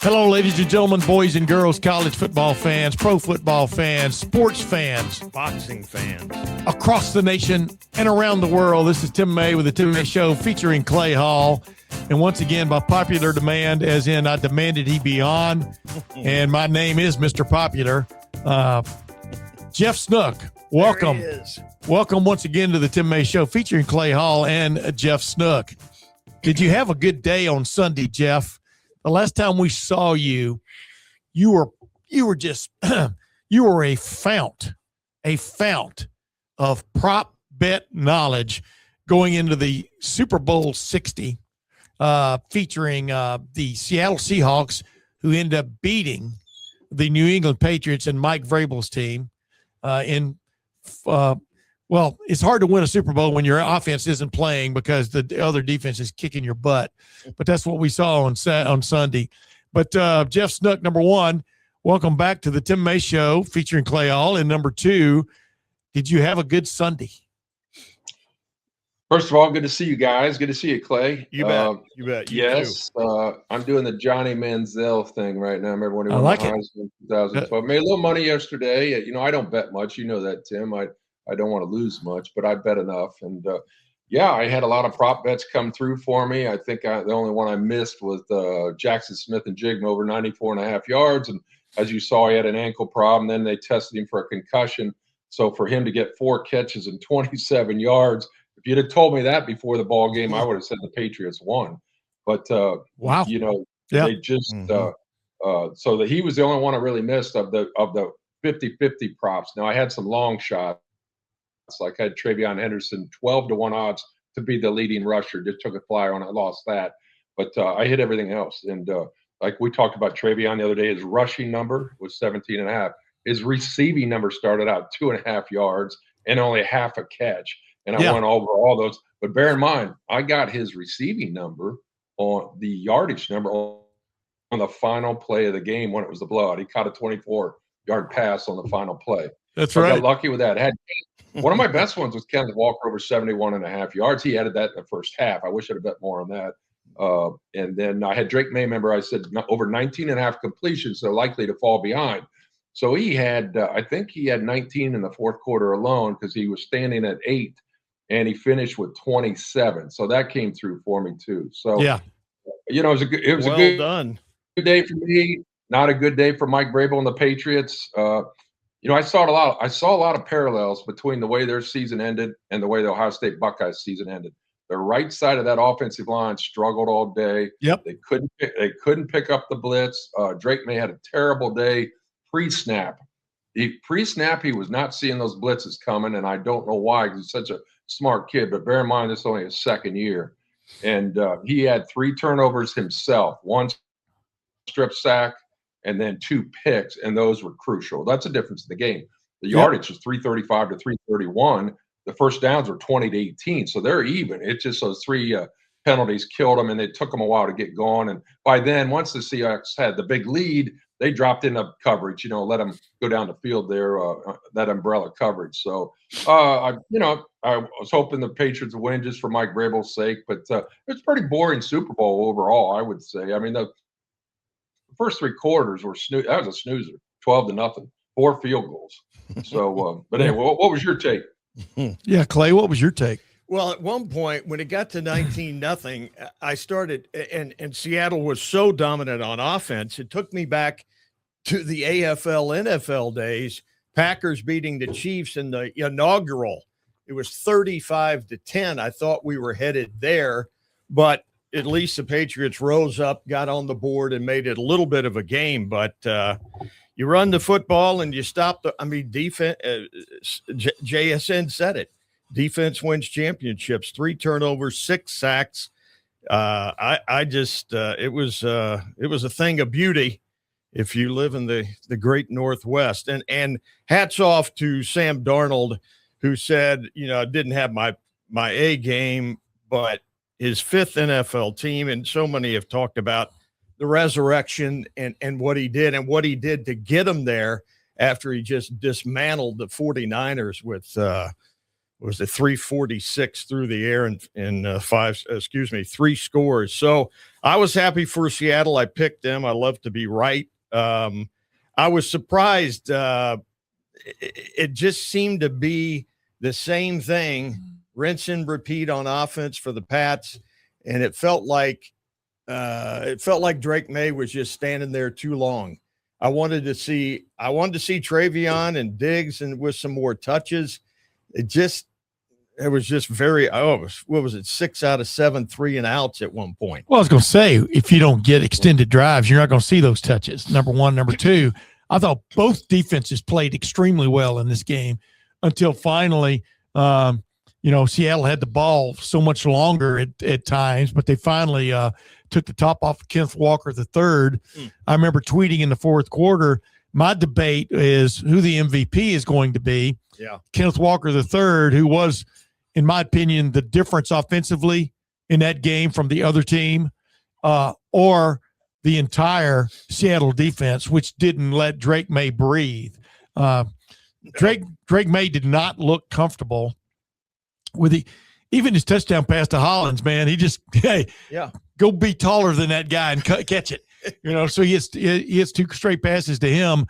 Hello, ladies and gentlemen, boys and girls, college football fans, pro football fans, sports fans, boxing fans across the nation and around the world. This is Tim May with the Tim May Show featuring Clay Hall. And once again, by popular demand, as in I demanded he be on. And my name is Mr. Popular. Jeff Snook, welcome. Welcome once again to the Tim May Show featuring Clay Hall and Jeff Snook. Did you have a good day on Sunday, Jeff? The last time we saw you, you were just you were a fount of prop bet knowledge going into the Super Bowl 60, featuring the Seattle Seahawks, who end up beating the New England Patriots and Mike Vrabel's team. Well, it's hard to win a Super Bowl when your offense isn't playing because the other defense is kicking your butt. But that's what we saw on Sunday. But Jeff Snook, number one, welcome back to the Tim May Show featuring Clay Hall. And number two, did you have a good Sunday? First of all, good to see you guys. Good to see you, Clay. You bet. You bet. Yes. I'm doing the Johnny Manziel thing right now. Remember when he won like the Heisman in 2012? Made a little money yesterday. You know, I don't bet much. You know that, Tim. I don't want to lose much, but I bet enough. And, I had a lot of prop bets come through for me. I think the only one I missed was Jackson Smith and Jigma over 94.5 yards. And as you saw, he had an ankle problem. Then they tested him for a concussion. So for him to get 4 catches and 27 yards, if you'd have told me that before the ball game, I would have said the Patriots won. But, wow. They just so that he was the only one I really missed of the 50-50 props. Now, I had some long shots. Like I had Travion Henderson 12-1 odds to be the leading rusher. Just took a flyer on. I lost that, but I hit everything else. And like we talked about Travion the other day, his rushing number was 17.5. His receiving number started out 2.5 yards and only half a catch. And I went over all those. But bear in mind, I got his receiving number on the yardage number on the final play of the game when it was the blowout. He caught a 24-yard pass on the final play. That's right. I right. got lucky with that. One of my best ones was Kenneth Walker over 71.5 yards. He added that in the first half. I wish I'd have bet more on that. And then I had Drake May. Remember, I said over 19.5 completions, they're likely to fall behind. So he had, I think he had 19 in the fourth quarter alone because he was standing at 8, and he finished with 27. So that came through for me too. So it was a good done. Good day for me. Not a good day for Mike Vrabel and the Patriots. I saw a lot of parallels between the way their season ended and the way the Ohio State Buckeyes season ended. The right side of that offensive line struggled all day. Yep. They couldn't pick up the blitz. Drake May had a terrible day pre-snap. He was not seeing those blitzes coming, and I don't know why because he's such a smart kid. But bear in mind, this is only his second year. And he had 3 turnovers himself, 1 strip sack, and then 2 picks, and those were crucial. That's the difference in the game. The yardage was 335 to 331. The first downs were 20 to 18, so they're even. It's just those 3 penalties killed them, and it took them a while to get going. And by then, once the Seahawks had the big lead, they dropped into coverage. Let them go down the field there, that umbrella coverage. So, I was hoping the Patriots would win just for Mike Vrabel's sake, but it's pretty boring Super Bowl overall, I would say. I mean, the first 3 quarters were that was a snoozer, 12-0, 4 field goals. So, but anyway, what was your take? Yeah, Clay, what was your take? Well, at one point when it got to 19-0, I started, and Seattle was so dominant on offense. It took me back to the AFL, NFL days, Packers beating the Chiefs in the inaugural. It was 35-10. I thought we were headed there, but at least the Patriots rose up, got on the board, and made it a little bit of a game. But you run the football and you stop defense. JSN said it. Defense wins championships. 3 turnovers, 6 sacks. It was a thing of beauty if you live in the great Northwest. And hats off to Sam Darnold, who said, didn't have my A game, but his 5th NFL team, and so many have talked about the resurrection and what he did to get him there after he just dismantled the 49ers with was it 346 through the air and 3 scores. So I was happy for Seattle. I picked them. I love to be right. I was surprised. It just seemed to be the same thing, rinse and repeat on offense for the Pats, and it felt like Drake May was just standing there too long. I wanted to see Travion and Diggs and with some more touches. It was just very, what was it? 6 out of 7 3-and-outs at one point. Well, I was going to say, if you don't get extended drives, you're not going to see those touches. Number one. Number two, I thought both defenses played extremely well in this game until finally, Seattle had the ball so much longer at times, but they finally took the top off of Kenneth Walker III. I remember tweeting in the fourth quarter, my debate is who the MVP is going to be. Yeah. Kenneth Walker III, who was, in my opinion, the difference offensively in that game from the other team, or the entire Seattle defense, which didn't let Drake May breathe. Drake May did not look comfortable with even his touchdown pass to Hollins, man. He just, go be taller than that guy and catch it. So he has 2 straight passes to him,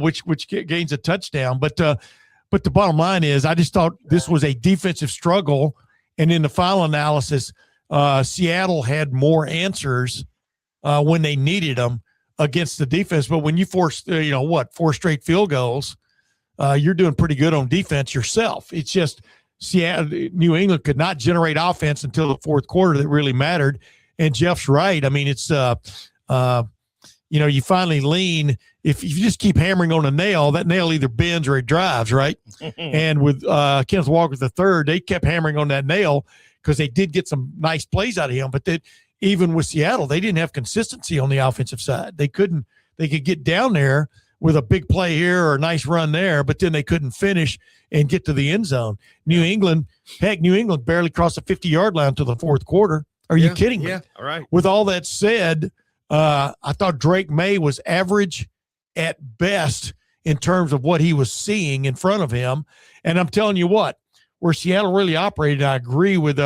which gains a touchdown. But the bottom line is, I just thought this was a defensive struggle. And in the final analysis, Seattle had more answers when they needed them against the defense. But when you force, 4 straight field goals, you're doing pretty good on defense yourself. It's just New England could not generate offense until the fourth quarter that really mattered. And Jeff's right. I mean, it's, you finally lean. If you just keep hammering on a nail, that nail either bends or it drives, right? And with Kenneth Walker III, they kept hammering on that nail because they did get some nice plays out of him. But even with Seattle, they didn't have consistency on the offensive side. They could get down there with a big play here or a nice run there, but then they couldn't finish and get to the end zone. New England barely crossed the 50-yard line to the fourth quarter. Are you kidding me? Yeah, all right. With all that said, I thought Drake May was average at best in terms of what he was seeing in front of him. And I'm telling you what, where Seattle really operated, I agree with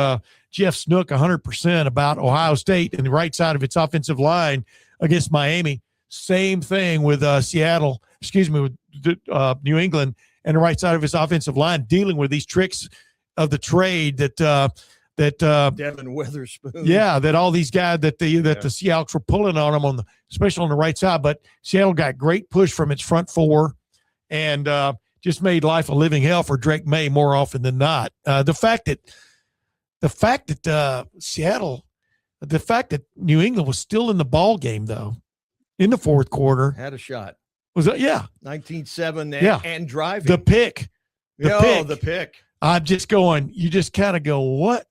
Jeff Snook 100% about Ohio State and the right side of its offensive line against Miami. Same thing with with New England and the right side of his offensive line dealing with these tricks of the trade that Devin Witherspoon. Yeah, that all these guys the Seahawks were pulling on them especially on the right side. But Seattle got great push from its front four and just made life a living hell for Drake May more often than not. The fact that New England was still in the ball game though in the fourth quarter had a shot. Was it? Yeah, 19-7 and driving the pick. The pick. I'm just going. You just kind of go, what?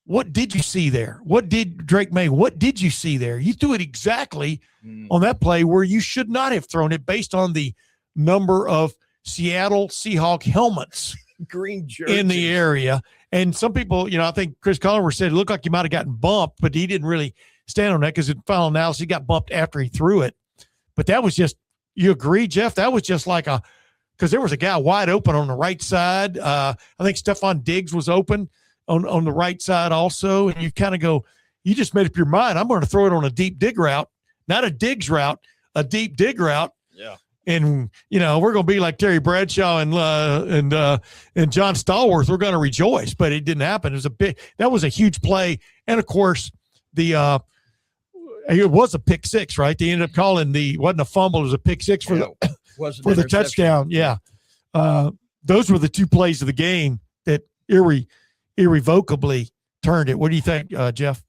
What did you see there? What did Drake May? What did you see there? You threw it exactly on that play where you should not have thrown it based on the number of Seattle Seahawk helmets green jerseys in the area. And some people, I think Chris Colliver said it looked like he might have gotten bumped, but he didn't really stand on that because in final analysis, he got bumped after he threw it. But that was just, you agree, Jeff? That was just like because there was a guy wide open on the right side. I think Stephon Diggs was open on the right side also. And you kind of go, you just made up your mind. I'm going to throw it on a deep dig route, not a Diggs route, a deep dig route. Yeah. And, we're going to be like Terry Bradshaw and John Stallworth. We're going to rejoice, but it didn't happen. That was a huge play. And of course it was a pick six, right? They ended up calling wasn't a fumble, it was a pick six for the touchdown. Yeah. Those were the 2 plays of the game that irrevocably turned it. What do you think, Jeff?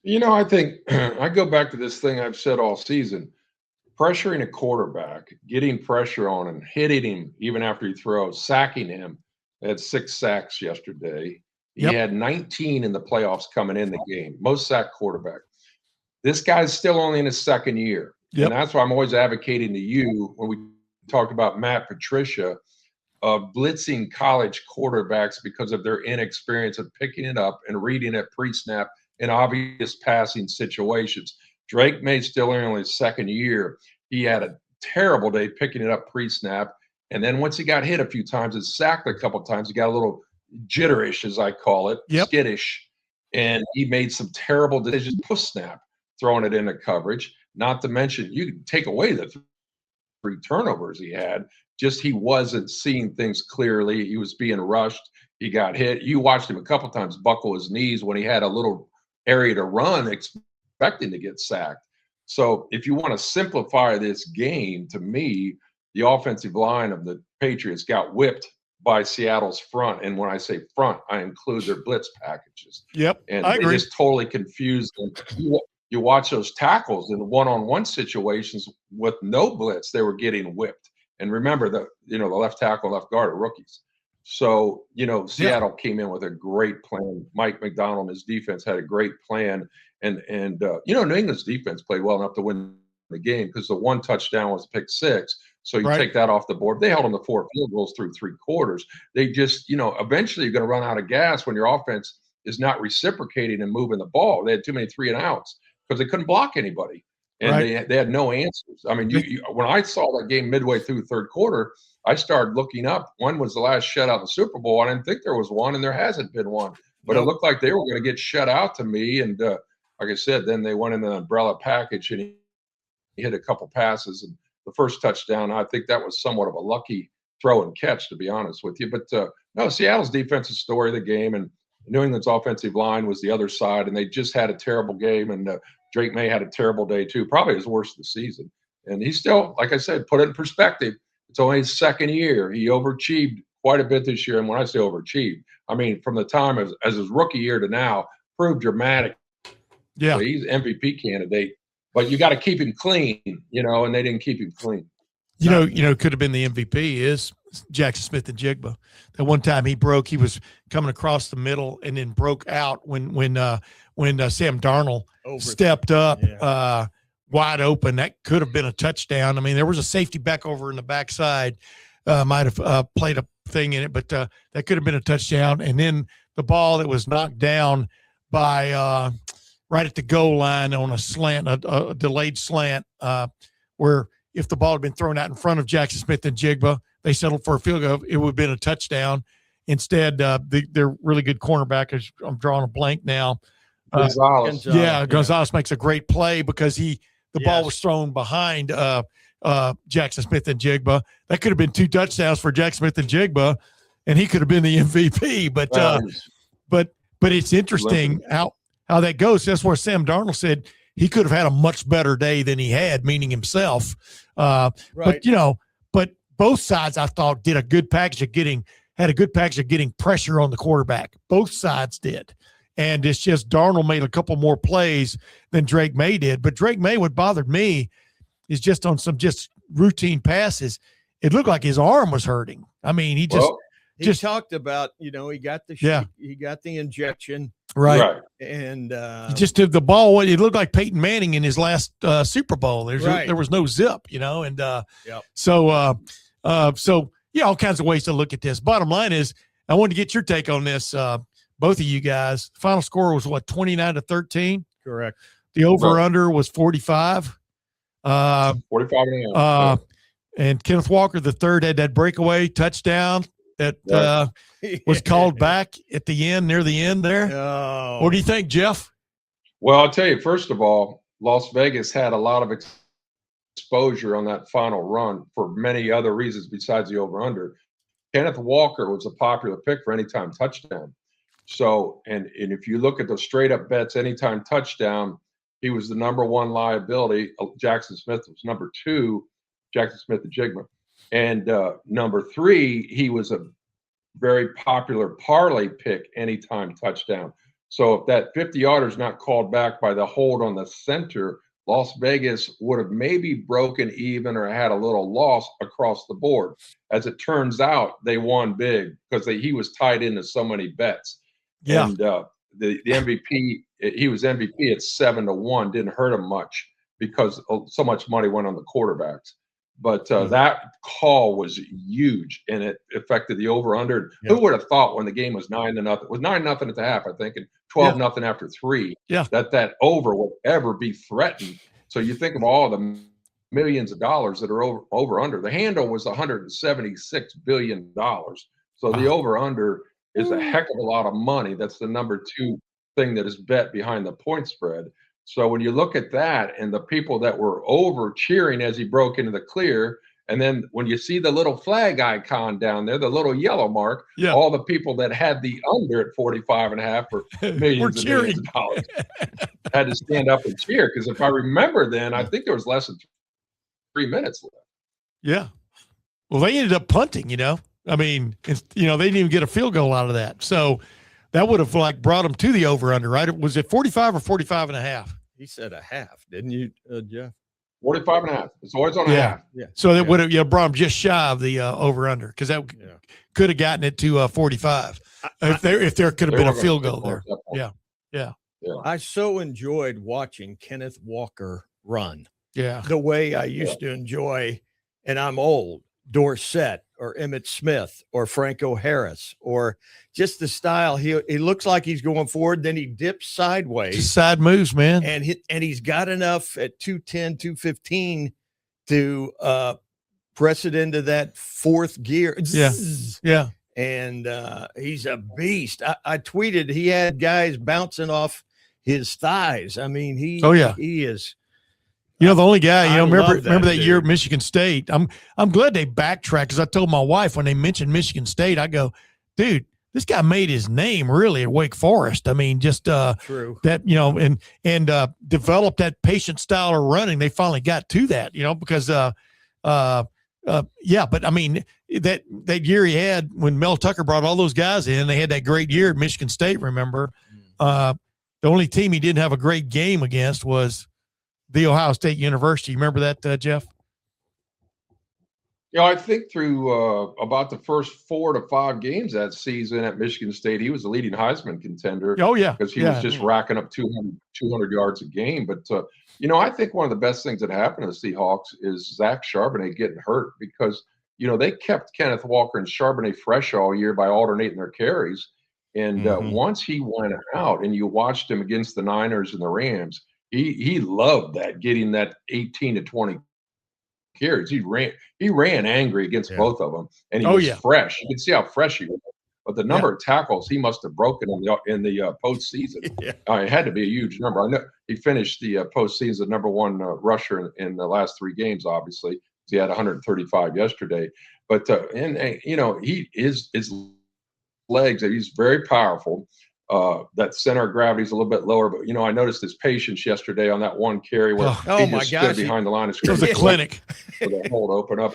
I think I go back to this thing I've said all season. Pressuring a quarterback, getting pressure on him, hitting him even after he throws, sacking him. They had 6 sacks yesterday. He had 19 in the playoffs coming in the game, most sacked quarterback. This guy's still only in his second year. Yep. And that's why I'm always advocating to you when we talked about Matt Patricia of blitzing college quarterbacks because of their inexperience of picking it up and reading it pre-snap in obvious passing situations. Drake May still in only his second year. He had a terrible day picking it up pre-snap And then once he got hit a few times and sacked a couple times, he got a little jitterish, as I call it, skittish. And he made some terrible decisions post-snap, throwing it into coverage. Not to mention, you can take away the 3 turnovers he had. Just he wasn't seeing things clearly. He was being rushed. He got hit. You watched him a couple times buckle his knees when he had a little area to run, expecting to get sacked. So if you want to simplify this game, to me, the offensive line of the Patriots got whipped by Seattle's front. And when I say front, I include their blitz packages. Yep, and I agree. They just totally confused them. You watch those tackles in one-on-one situations with no blitz, they were getting whipped. And remember, the left tackle, left guard are rookies. So, Seattle came in with a great plan. Mike McDonald and his defense had a great plan. And New England's defense played well enough to win the game because the 1 touchdown was a pick 6. So you take that off the board. They held them to 4 field goals through 3 quarters. They just, eventually you're going to run out of gas when your offense is not reciprocating and moving the ball. They had too many 3 and outs because they couldn't block anybody. And they had no answers. I mean, when I saw that game midway through the 3rd quarter, I started looking up. When was the last shutout in the Super Bowl? I didn't think there was one, and there hasn't been one. But it looked like they were going to get shut out to me. And like I said, then they went in an umbrella package, and he hit a couple passes. And the first touchdown, I think that was somewhat of a lucky throw and catch, to be honest with you. But no, Seattle's defensive story of the game, and New England's offensive line was the other side, and they just had a terrible game. And Drake May had a terrible day too, probably his worst of the season. And he still, like I said, put it in perspective. It's only his 2nd year. He overachieved quite a bit this year. And when I say overachieved, I mean from the time as his rookie year to now, proved dramatic. Yeah, so he's an MVP candidate, but you got to keep him clean, and they didn't keep him clean. Could have been the MVP is Jackson Smith-Njigba. That one time he was coming across the middle and then broke out when Sam Darnold stepped up wide open. That could have been a touchdown. I mean, there was a safety back over in the backside, might have played a thing in it, but that could have been a touchdown. And then the ball that was knocked down by right at the goal line on a slant, a delayed slant, where if the ball had been thrown out in front of Jackson Smith-Njigba, they settled for a field goal, it would have been a touchdown. Instead, they're really good cornerback. I'm drawing a blank now. Gonzalez. Gonzalez makes a great play because the ball was thrown behind Jackson Smith-Njigba. That could have been 2 touchdowns for Jackson Smith-Njigba, and he could have been the MVP. But it's interesting how that goes. That's where Sam Darnold said he could have had a much better day than he had, meaning himself. But both sides I thought did a good package of getting pressure on the quarterback. Both sides did. And it's just Darnold made a couple more plays than Drake May did. But Drake May, what bothered me is just on some just routine passes, it looked like his arm was hurting. I mean, he talked about, he got the injection. Right. And just to the ball, it looked like Peyton Manning in his last Super Bowl. There was no zip, and so all kinds of ways to look at this. Bottom line is, I wanted to get your take on this. Both of you guys. The final score was 29-13? Correct. The over-under was 45. 45 and and Kenneth Walker III had that breakaway touchdown that was called back at the end, near the end there. Oh. What do you think, Jeff? Well, I'll tell you, first of all, Las Vegas had a lot of exposure on that final run for many other reasons besides the over-under. Kenneth Walker was a popular pick for anytime touchdown. So, and if you look at the straight up bets, anytime touchdown, he was the number 1 liability. Jackson Smith was number 2, Jackson Smith-Njigba. And number 3, he was a very popular parlay pick, anytime touchdown. So if that 50-yarder is not called back by the hold on the center, Las Vegas would have maybe broken even or had a little loss across the board. As it turns out, they won big because he was tied into so many bets. Yeah. And the MVP, he was MVP at 7-1, didn't hurt him much because so much money went on the quarterbacks. But that call was huge, and it affected the over/under. Who would have thought when the game was 9-0? It was 9-0 at the half, I think, and 12-0 after 3. Yeah. That over would ever be threatened. So you think of all the millions of dollars that are over under. The handle was $176 billion. So the over under is a heck of a lot of money. That's the number 2 thing that is bet behind the point spread. So when you look at that and the people that were over cheering as he broke into the clear, and then when you see the little flag icon down there, the little yellow mark, all the people that had the under at 45.5 for millions and millions of dollars had to stand up and cheer. Because if I remember then, I think there was less than 3 minutes left. Yeah. Well, they ended up punting, I mean, they didn't even get a field goal out of that. So that would have brought them to the over under, right? Was it 45 or 45.5? He said a half, didn't you, Jeff? 45.5. It's always on a half. Yeah. So that would have brought them just shy of the over under, because that could have gotten it to 45 if there could have been a field goal there. Yeah. I so enjoyed watching Kenneth Walker run. Yeah. The way I used to enjoy, and I'm old, Dorsett or Emmitt Smith or Franco Harris, or just the style. He looks like he's going forward, then he dips sideways. Just side moves, man. And he's got enough at 210, 215 to press it into that fourth gear. Yeah. And he's a beast. I tweeted he had guys bouncing off his thighs. I mean, he is. The only guy, remember that dude. year at Michigan State. I'm glad they backtracked, because I told my wife when they mentioned Michigan State, I go, dude, this guy made his name really at Wake Forest. I mean, just true. That, and developed that patient style of running. They finally got to that, because but I mean, that year he had when Mel Tucker brought all those guys in, they had that great year at Michigan State, remember? The only team he didn't have a great game against was the Ohio State University. Remember that, Jeff? I think through about the first 4 to 5 games that season at Michigan State, he was the leading Heisman contender. Oh, yeah. Because he was just racking up 200 yards a game. But, I think one of the best things that happened to the Seahawks is Zach Charbonnet getting hurt, because, they kept Kenneth Walker and Charbonnet fresh all year by alternating their carries. And once he went out and you watched him against the Niners and the Rams, he loved that, getting that 18 to 20 carries. He ran angry against both of them, and he was fresh. You can see how fresh he was. But the number of tackles he must have broken in the postseason, it had to be a huge number. I know he finished the postseason number 1 rusher in the last 3 games. Obviously, he had 135 yesterday. But he is his legs. He's very powerful. That center of gravity is a little bit lower, but I noticed his patience yesterday on that one carry where he just stood behind the line of scrimmage. It was a clinic for the hole to open up.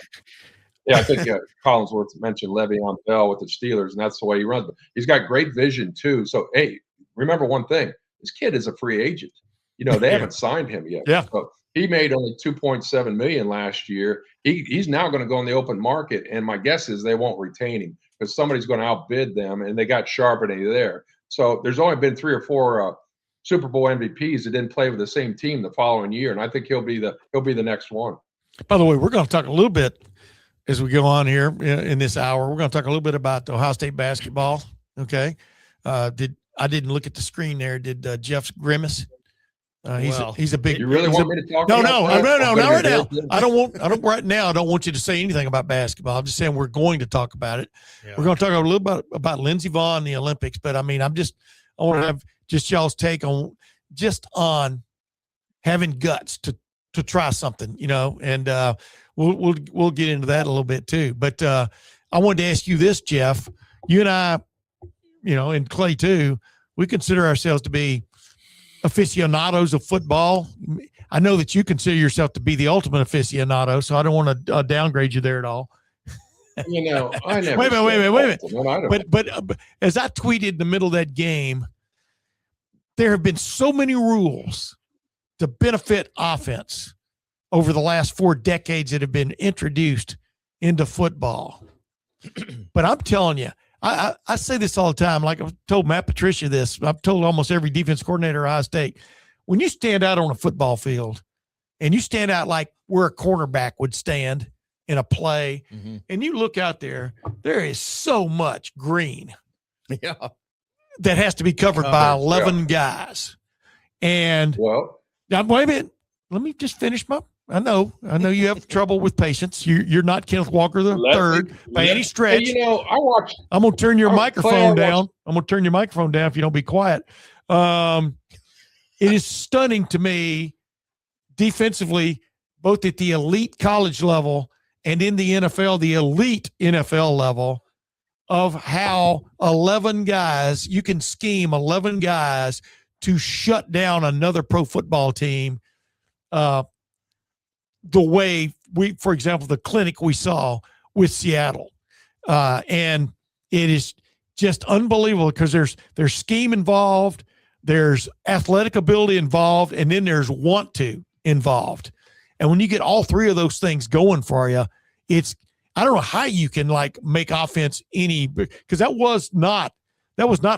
Yeah, I think Collinsworth mentioned Le'Veon Bell with the Steelers, and that's the way he runs. But he's got great vision too. So hey, remember one thing: this kid is a free agent. They haven't signed him yet. Yeah. So he made only $2.7 million last year. He's now going to go on the open market, and my guess is they won't retain him because somebody's going to outbid them, and they got Charbonnet there. So there's only been 3 or 4 Super Bowl MVPs that didn't play with the same team the following year, and I think he'll be the next one. By the way, we're going to talk a little bit as we go on here in this hour. We're going to talk a little bit about Ohio State basketball. Okay, I didn't look at the screen there. Did Jeff's grimace? He's a big. You really want me to talk? No, not right now. I don't right now. I don't want you to say anything about basketball. I'm just saying we're going to talk about it. Yeah. We're going to talk a little bit about Lindsey Vonn and the Olympics. But I mean, I want to have just y'all's take on having guts to try something, and we'll get into that a little bit too. But I wanted to ask you this, Jeff. You and I, and Clay too, we consider ourselves to be aficionados of football. I know that you consider yourself to be the ultimate aficionado, so I don't want to downgrade you there at all. I never. Wait a minute. But as I tweeted in the middle of that game, there have been so many rules to benefit offense over the last 4 decades that have been introduced into football. But I'm telling you, I say this all the time. Like I've told Matt Patricia this. I've told almost every defense coordinator at Ohio State. When you stand out on a football field and you stand out like where a cornerback would stand in a play, and you look out there is so much green that has to be covered by 11 guys. And now, wait a minute. Let me just finish I know you have trouble with patience. You're not Kenneth Walker the third by any stretch. Hey, I watched. I'm gonna turn your microphone Clay, down. I'm gonna turn your microphone down if you don't be quiet. It is stunning to me defensively, both at the elite college level and in the NFL, the elite NFL level, of how 11 guys, you can scheme 11 guys to shut down another pro football team. The way for example, the clinic we saw with Seattle. And it is just unbelievable because there's scheme involved, there's athletic ability involved, and then there's want to involved. And when you get all three of those things going for you, I don't know how you can make offense because that was not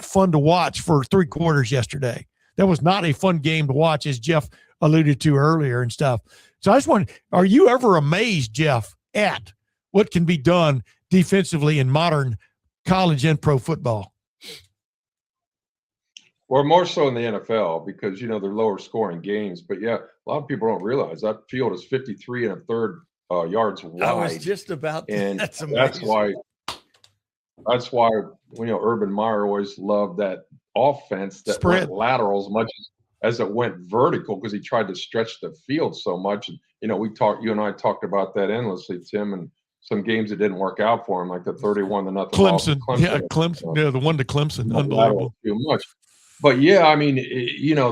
fun to watch for 3 quarters yesterday. That was not a fun game to watch, as Jeff alluded to earlier and stuff. So I just wonder, are you ever amazed, Jeff, at what can be done defensively in modern college and pro football? Or more so in the NFL because, they're lower scoring games. But, yeah, a lot of people don't realize that field is 53 1/3 yards wide. I was just about to. And that's why Urban Meyer always loved that offense that spread went lateral as much as it went vertical because he tried to stretch the field so much. And, you and I talked about that endlessly, Tim, and some games that didn't work out for him, like the 31-0 Clemson. Yeah, Clemson. Yeah, the one to Clemson. Unbelievable. Too much. But, yeah, I mean,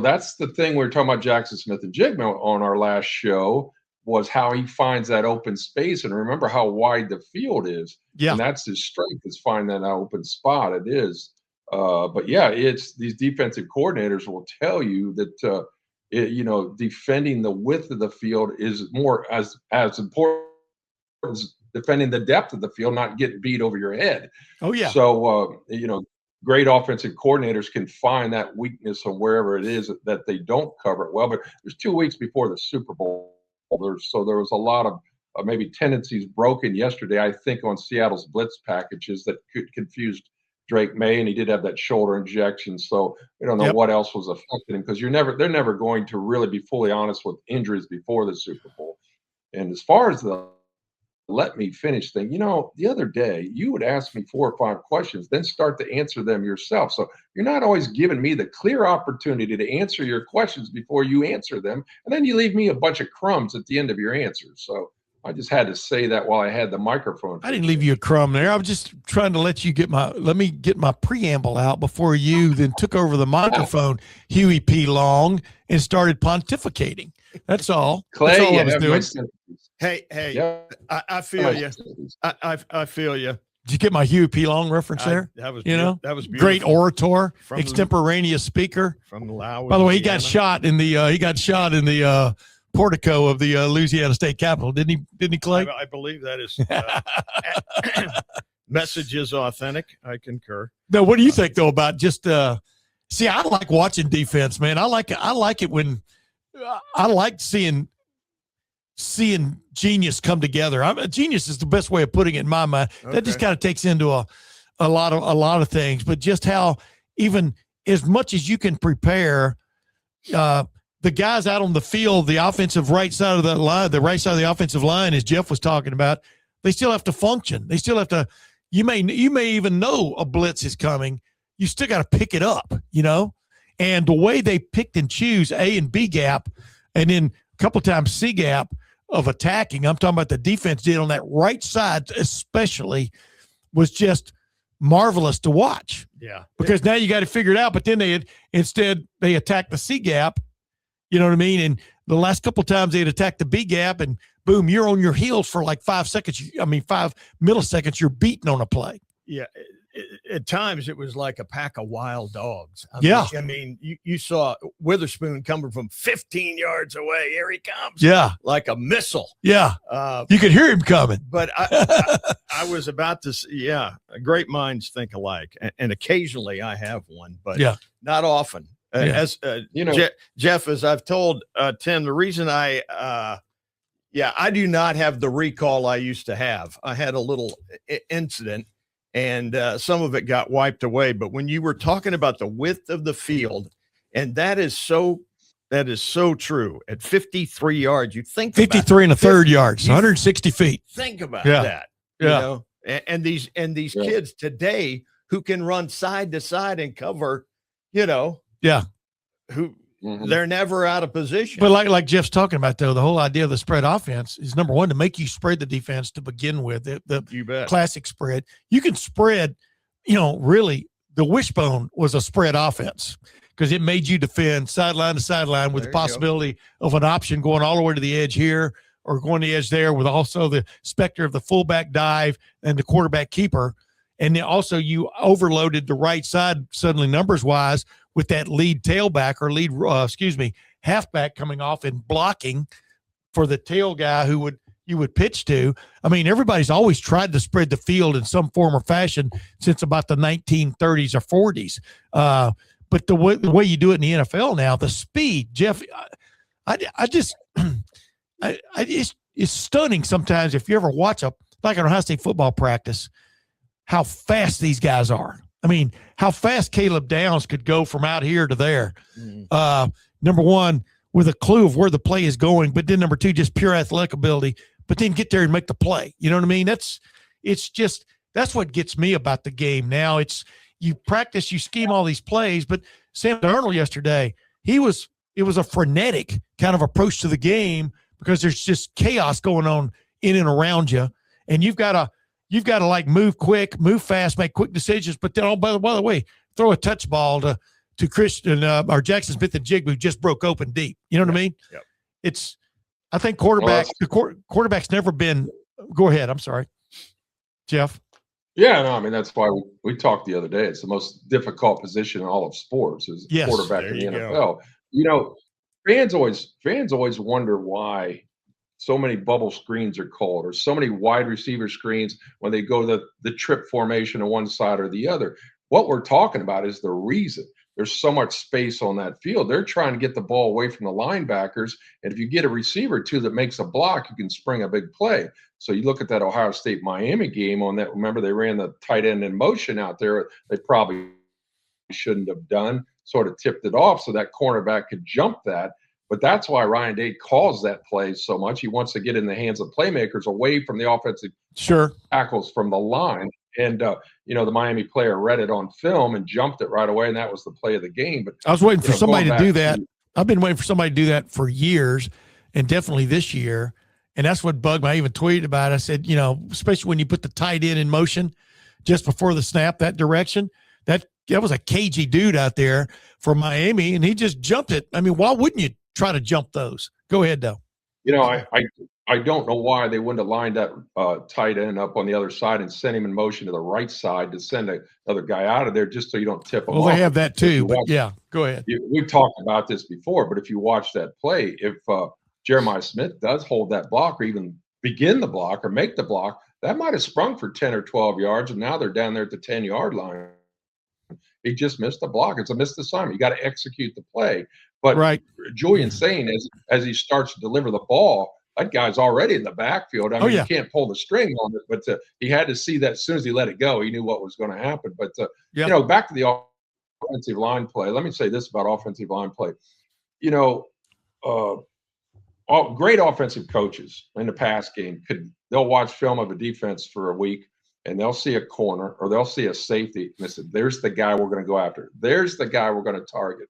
that's the thing we were talking about Jackson Smith and Jigma on our last show was how he finds that open space. And remember how wide the field is. Yeah. And that's his strength is finding that open spot. It is. But, yeah, it's these defensive coordinators will tell you that, defending the width of the field is more as important as defending the depth of the field, not getting beat over your head. Oh, yeah. So, great offensive coordinators can find that weakness or wherever it is that they don't cover it well. But there's 2 weeks before the Super Bowl. So there was a lot of maybe tendencies broken yesterday, I think, on Seattle's blitz packages that confused Drake May, and he did have that shoulder injection. So we don't know what else was affecting him because they're never going to really be fully honest with injuries before the Super Bowl. And as far as the let me finish thing, the other day you would ask me 4 or 5 questions, then start to answer them yourself. So you're not always giving me the clear opportunity to answer your questions before you answer them. And then you leave me a bunch of crumbs at the end of your answers. So I just had to say that while I had the microphone. I didn't leave you a crumb there. I was just trying to let me get my preamble out before you then took over the microphone, Huey P. Long, and started pontificating. That's all. Clay, that's all I was doing. Hey, yeah. I feel you. I feel you. Did you get my Huey P. Long reference there? That was that was beautiful. Great orator, extemporaneous speaker. From Louisiana. By the way, he got shot in the portico of the Louisiana State Capitol, didn't he, Clay? I believe that is message is authentic. I concur. Now, what do you think though about just see? I like watching defense, man. I like it when I like seeing genius come together. Genius is the best way of putting it in my mind. Okay. That just kind of takes into a lot of things, but just how even as much as you can prepare, the guys out on the field, the offensive right side of the line, the right side of the offensive line, as Jeff was talking about, they still have to function. They still have to. You may even know a blitz is coming. You still got to pick it up, And the way they picked and choose A and B gap, and then a couple times C gap of attacking, I'm talking about the defense did on that right side especially, was just marvelous to watch. Yeah. Because now you got to figure it out, but then they attacked the C gap, you know what I mean? And the last couple of times they'd attacked the B gap and boom, you're on your heels for like 5 seconds. 5 milliseconds, you're beating on a play. Yeah. At times it was like a pack of wild dogs. I mean, you saw Witherspoon coming from 15 yards away. Here he comes. Yeah. Like a missile. Yeah. You could hear him coming. But I was about to say, great minds think alike. And occasionally I have one, but not often. As Jeff, as I've told Tim, the reason I do not have the recall I used to have. I had a little incident. And some of it got wiped away. But when you were talking about the width of the field, and that is so That is so true. At 53 yards, you think 53 and a third yards, you 160 feet. Think about Yeah. that. Yeah. You know, and these kids today who can run side to side and cover, you know, who they're never out of position. But like Jeff's talking about, though, the whole idea of the spread offense is, number one, to make you spread the defense to begin with. The classic spread. You can spread, really the wishbone was a spread offense because it made you defend sideline to sideline with the possibility of an option going all the way to the edge here or going to the edge there, with also the specter of the fullback dive and the quarterback keeper. And then also you overloaded the right side suddenly numbers-wise with that lead tailback or halfback coming off and blocking for the tail guy who you would pitch to. I mean, everybody's always tried to spread the field in some form or fashion since about the 1930s or 40s. But the way you do it in the NFL now, the speed, Jeff, it's stunning sometimes if you ever watch like an Ohio State football practice, how fast these guys are. I mean, how fast Caleb Downs could go from out here to there. Number one, with a clue of where the play is going, but then number two, just pure athletic ability, but then get there and make the play. You know what I mean? That's what gets me about the game now. It's you practice, you scheme all these plays, but Sam Darnold yesterday, it was a frenetic kind of approach to the game because there's just chaos going on in and around you. And you've got to like move quick, move fast, make quick decisions. But then, by the way, throw a touch ball to Christian or Jackson Smith-Njigba, who just broke open deep. You know what I mean? Yep. I think quarterback's never been. Go ahead. I'm sorry, Jeff. Yeah, no, I mean, that's why we talked the other day. It's the most difficult position in all of sports is quarterback in the NFL. You know, fans always wonder why so many bubble screens are called or so many wide receiver screens when they go the trip formation on one side or the other. What we're talking about is the reason. There's so much space on that field. They're trying to get the ball away from the linebackers. And if you get a receiver, too, that makes a block, you can spring a big play. So you look at that Ohio State-Miami game on that. Remember, they ran the tight end in motion out there. They probably shouldn't have done, sort of tipped it off so that cornerback could jump that. But that's why Ryan Day calls that play so much. He wants to get in the hands of playmakers away from the offensive tackles from the line. And, the Miami player read it on film and jumped it right away, and that was the play of the game. But I was waiting for somebody to do that. I've been waiting for somebody to do that for years, and definitely this year. And that's what bugged me. I even tweeted about it. I said, especially when you put the tight end in motion just before the snap, that direction, that was a cagey dude out there from Miami, and he just jumped it. I mean, why wouldn't you try to jump those? Go ahead, though. I don't know why they wouldn't have lined that tight end up on the other side and sent him in motion to the right side to send another guy out of there just so you don't tip him off. Well, they have that too, but go ahead. We've talked about this before, but if you watch that play, if Jeremiah Smith does hold that block or even begin the block or make the block, that might have sprung for 10 or 12 yards, and now they're down there at the 10-yard line. He just missed the block. It's a missed assignment. You got to execute the play. But Julian's saying as he starts to deliver the ball, that guy's already in the backfield. I mean, you can't pull the string on it, but he had to see that as soon as he let it go, he knew what was going to happen. But, back to the offensive line play. Let me say this about offensive line play. Great offensive coaches in the pass game they'll watch film of a defense for a week and they'll see a corner or they'll see a safety and they say, there's the guy we're going to go after. There's the guy we're going to target.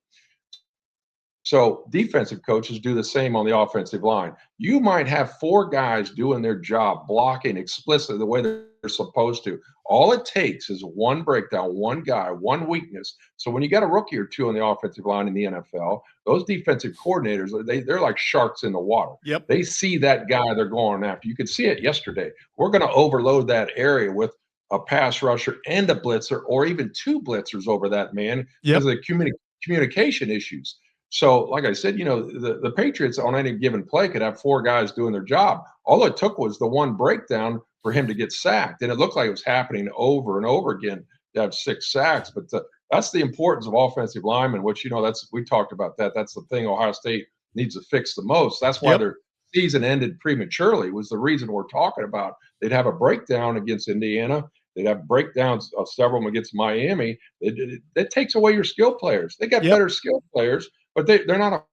So defensive coaches do the same on the offensive line. You might have four guys doing their job, blocking explicitly the way they're supposed to. All it takes is one breakdown, one guy, one weakness. So when you got a rookie or two on the offensive line in the NFL, those defensive coordinators, they're like sharks in the water. Yep. They see that guy they're going after. You could see it yesterday. We're going to overload that area with a pass rusher and a blitzer or even two blitzers over that man because of the communication issues. So, like I said, the Patriots on any given play could have four guys doing their job. All it took was the one breakdown for him to get sacked. And it looked like it was happening over and over again to have 6 sacks. But that's the importance of offensive linemen, which, we talked about that. That's the thing Ohio State needs to fix the most. That's why their season ended prematurely was the reason we're talking about. They'd have a breakdown against Indiana. They'd have breakdowns of several of them against Miami. That takes away your skill players. They got better skill players. But they're not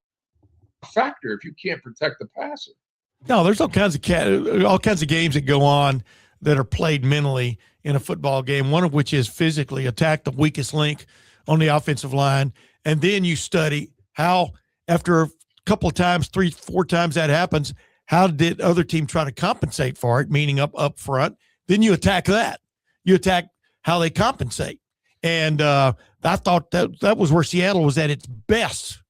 factor if you can't protect the passer. No, there's all kinds of games that go on that are played mentally in a football game, one of which is physically attack the weakest link on the offensive line. And then you study how, after a couple of times, 3-4 times that happens, how did other team try to compensate for it, meaning up front? Then you attack that. You attack how they compensate. And I thought that was where Seattle was at its best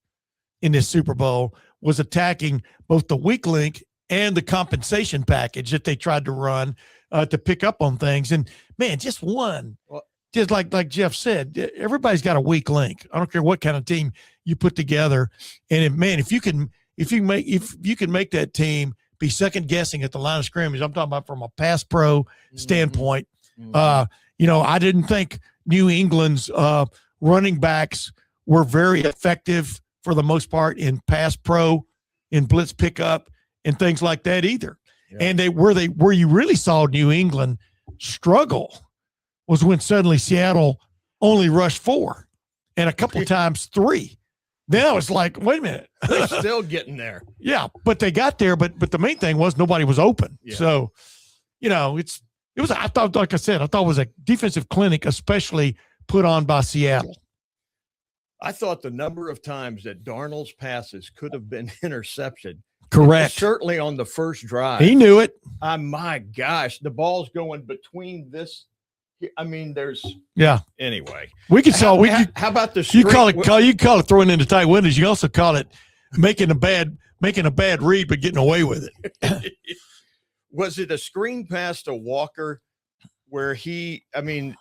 in this Super Bowl, was attacking both the weak link and the compensation package that they tried to run to pick up on things. And, man, just like Jeff said, everybody's got a weak link. I don't care what kind of team you put together. And, if you can make that team be second guessing at the line of scrimmage, I'm talking about from a pass pro standpoint. I didn't think New England's running backs were very effective for the most part in pass pro, in blitz pickup, and things like that either. Yeah. And where you really saw New England struggle was when suddenly Seattle only rushed 4 and a couple of times 3. Now it's like, wait a minute. They're still getting there. Yeah, but they got there, but the main thing was nobody was open. Yeah. So, it was, I thought, like I said, it was a defensive clinic, especially put on by Seattle. I thought the number of times that Darnold's passes could have been intercepted. Correct. Certainly on the first drive. He knew it. My gosh, the ball's going between this. I mean, there's Anyway, we could saw. How about the screen? You call it throwing into tight windows. You also call it making a bad read, but getting away with it. Was it a screen pass to Walker where the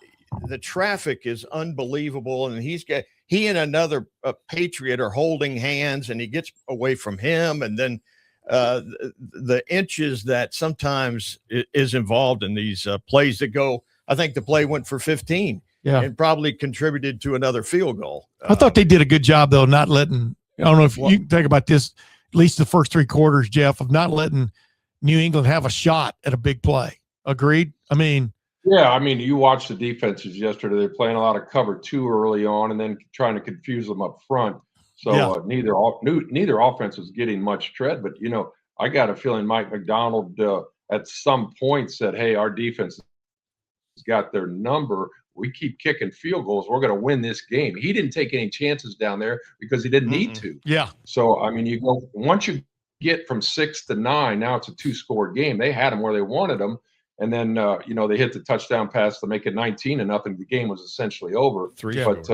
traffic is unbelievable, and he and another Patriot are holding hands, and he gets away from him, and then the inches that sometimes is involved in these plays that go. I think the play went for 15 and probably contributed to another field goal. I thought they did a good job, though, not letting – I don't know if you can think about this, at least the first 3 quarters, Jeff, of not letting New England have a shot at a big play. Agreed? You watched the defenses yesterday. They're playing a lot of cover 2 early on and then trying to confuse them up front. So neither offense was getting much tread. But, I got a feeling Mike McDonald at some point said, hey, our defense – got their number. We keep kicking field goals. We're going to win this game. He didn't take any chances down there because he didn't need to. Yeah. So, you go, once you get from 6 to 9, now it's a 2-score game. They had them where they wanted them. And then, they hit the touchdown pass to make it 19-0. The game was essentially over. Their defense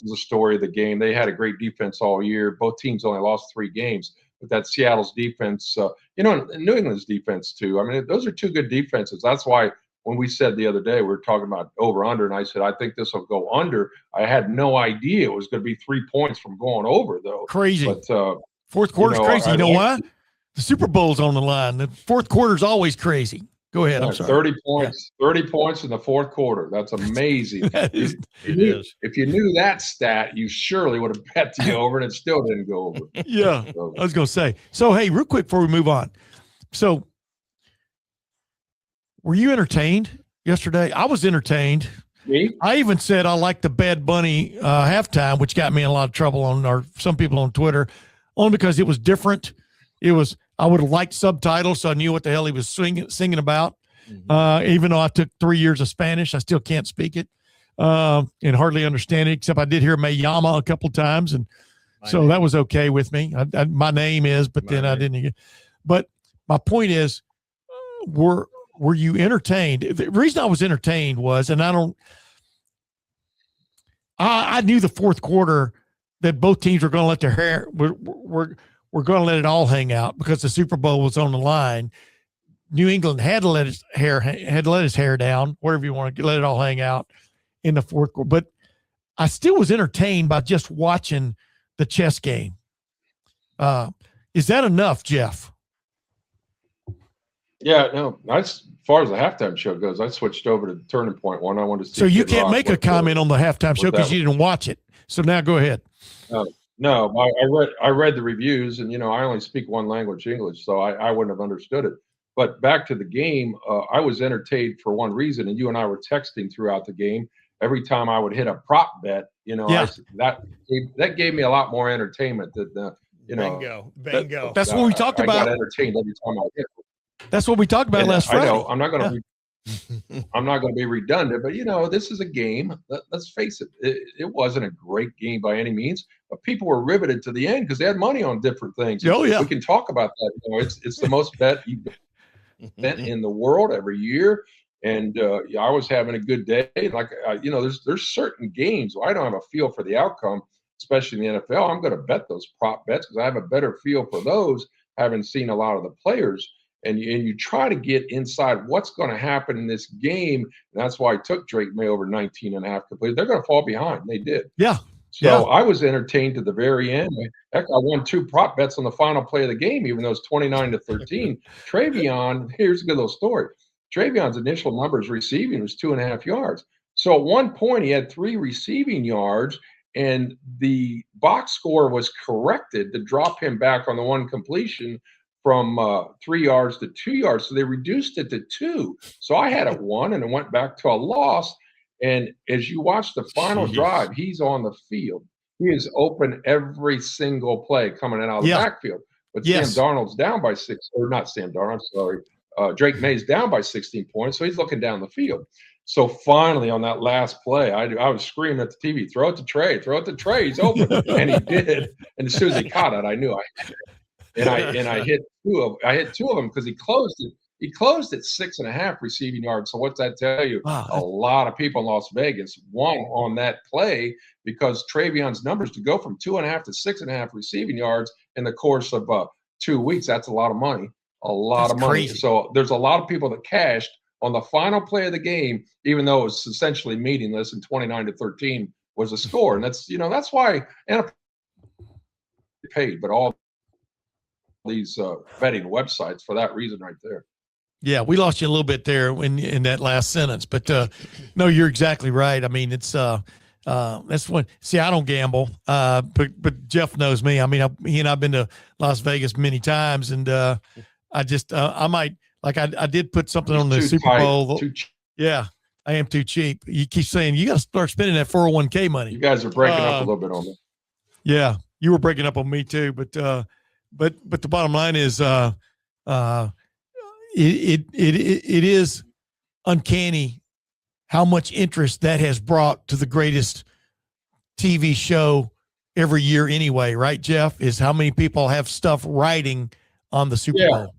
was the story of the game. They had a great defense all year. Both teams only lost 3 games. But that Seattle's defense, New England's defense too. Those are 2 good defenses. That's why when we said the other day, we were talking about over-under, and I said, I think this will go under. I had no idea it was going to be 3 points from going over, though. Crazy. But, fourth quarter's crazy. You know why? The Super Bowl's on the line. The fourth quarter's always crazy. Go ahead. I'm sorry. 30 points. 30 points in the fourth quarter. That's amazing. It is. If you knew that stat, you surely would have bet the over, and it still didn't go over. Yeah, so. I was going to say. So, hey, real quick before we move on. So, were you entertained yesterday? I was entertained. Me? I even said I liked the Bad Bunny halftime, which got me in a lot of trouble or some people on Twitter, only because it was different. I would have liked subtitles, so I knew what the hell he was singing about. Even though I took 3 years of Spanish, I still can't speak it and hardly understand it, except I did hear "Me llama" a couple of times, and so that was okay with me. My name is, but then I didn't. But my point is, were you entertained? The reason I was entertained was, and I knew the fourth quarter that both teams were going to let their hair we're going to let it all hang out because the Super Bowl was on the line. New England had to let his hair down, wherever you want to let it all hang out in the fourth quarter. But I still was entertained by just watching the chess game. Is that enough, Jeff? Yeah, no. As far as the halftime show goes, I switched over to the Turning Point one. I wanted to see. So you can't make a comment on the halftime show because you didn't watch it. So now go ahead. No, I read the reviews, and I only speak one language, English, so I wouldn't have understood it. But back to the game, I was entertained for one reason, and you and I were texting throughout the game, every time I would hit a prop bet, that gave me a lot more entertainment than bingo. That's what we talked about. I got entertained every time I hit. That's what we talked about last Friday. I know I'm not going to be redundant, but this is a game. Let's face it, it wasn't a great game by any means, but people were riveted to the end because they had money on different things. Oh yeah, we can talk about that. It's the most bet event in the world every year. And I was having a good day. Like there's certain games where I don't have a feel for the outcome, especially in the NFL. I'm going to bet those prop bets because I have a better feel for those, having seen a lot of the players. And you try to get inside what's going to happen in this game. And that's why I took Drake May over 19.5 completed. They're going to fall behind. They did. Yeah. So I was entertained to the very end. Heck, I won 2 prop bets on the final play of the game, even though it's 29-13. Travion, here's a good little story. Travion's initial numbers receiving was 2.5 yards. So at one point he had 3 receiving yards, and the box score was corrected to drop him back on the one completion from 3 yards to 2 yards. So they reduced it to 2. So I had a 1 and it went back to a loss. And as you watch the final drive, he's on the field. He is open every single play coming out of the backfield. But Sam Darnold's down by 6, or not Sam Darnold, I'm sorry. Drake May's down by 16 points, so he's looking down the field. So finally, on that last play, I was screaming at the TV, throw it to Trey, he's open. And he did. And as soon as he caught it, I knew I had it. And I hit 2 of them because he closed it. He closed at 6.5 receiving yards. So what's that tell you? Wow. A lot of people in Las Vegas won on that play because Travion's numbers to go from 2.5 to 6.5 receiving yards in the course of 2 weeks. That's a lot of money. That's money. Crazy. So there's a lot of people that cashed on the final play of the game, even though it was essentially meaningless and 29-13 was a score. And that's why NFL paid, but all these betting websites for that reason right there. Yeah, we lost you a little bit there in that last sentence, but no, you're exactly right. I mean, it's that's when. See, I don't gamble, but Jeff knows me. I mean, he and I've been to Las Vegas many times, and I just I might I did put something on the Super Bowl. Yeah, I am too cheap. You keep saying you got to start spending that 401k money. You guys are breaking up a little bit on me. Yeah, you were breaking up on me too, but the bottom line is it is uncanny how much interest that has brought to the greatest TV show every year anyway, right, Jeff? Is how many people have stuff writing on the Super Bowl.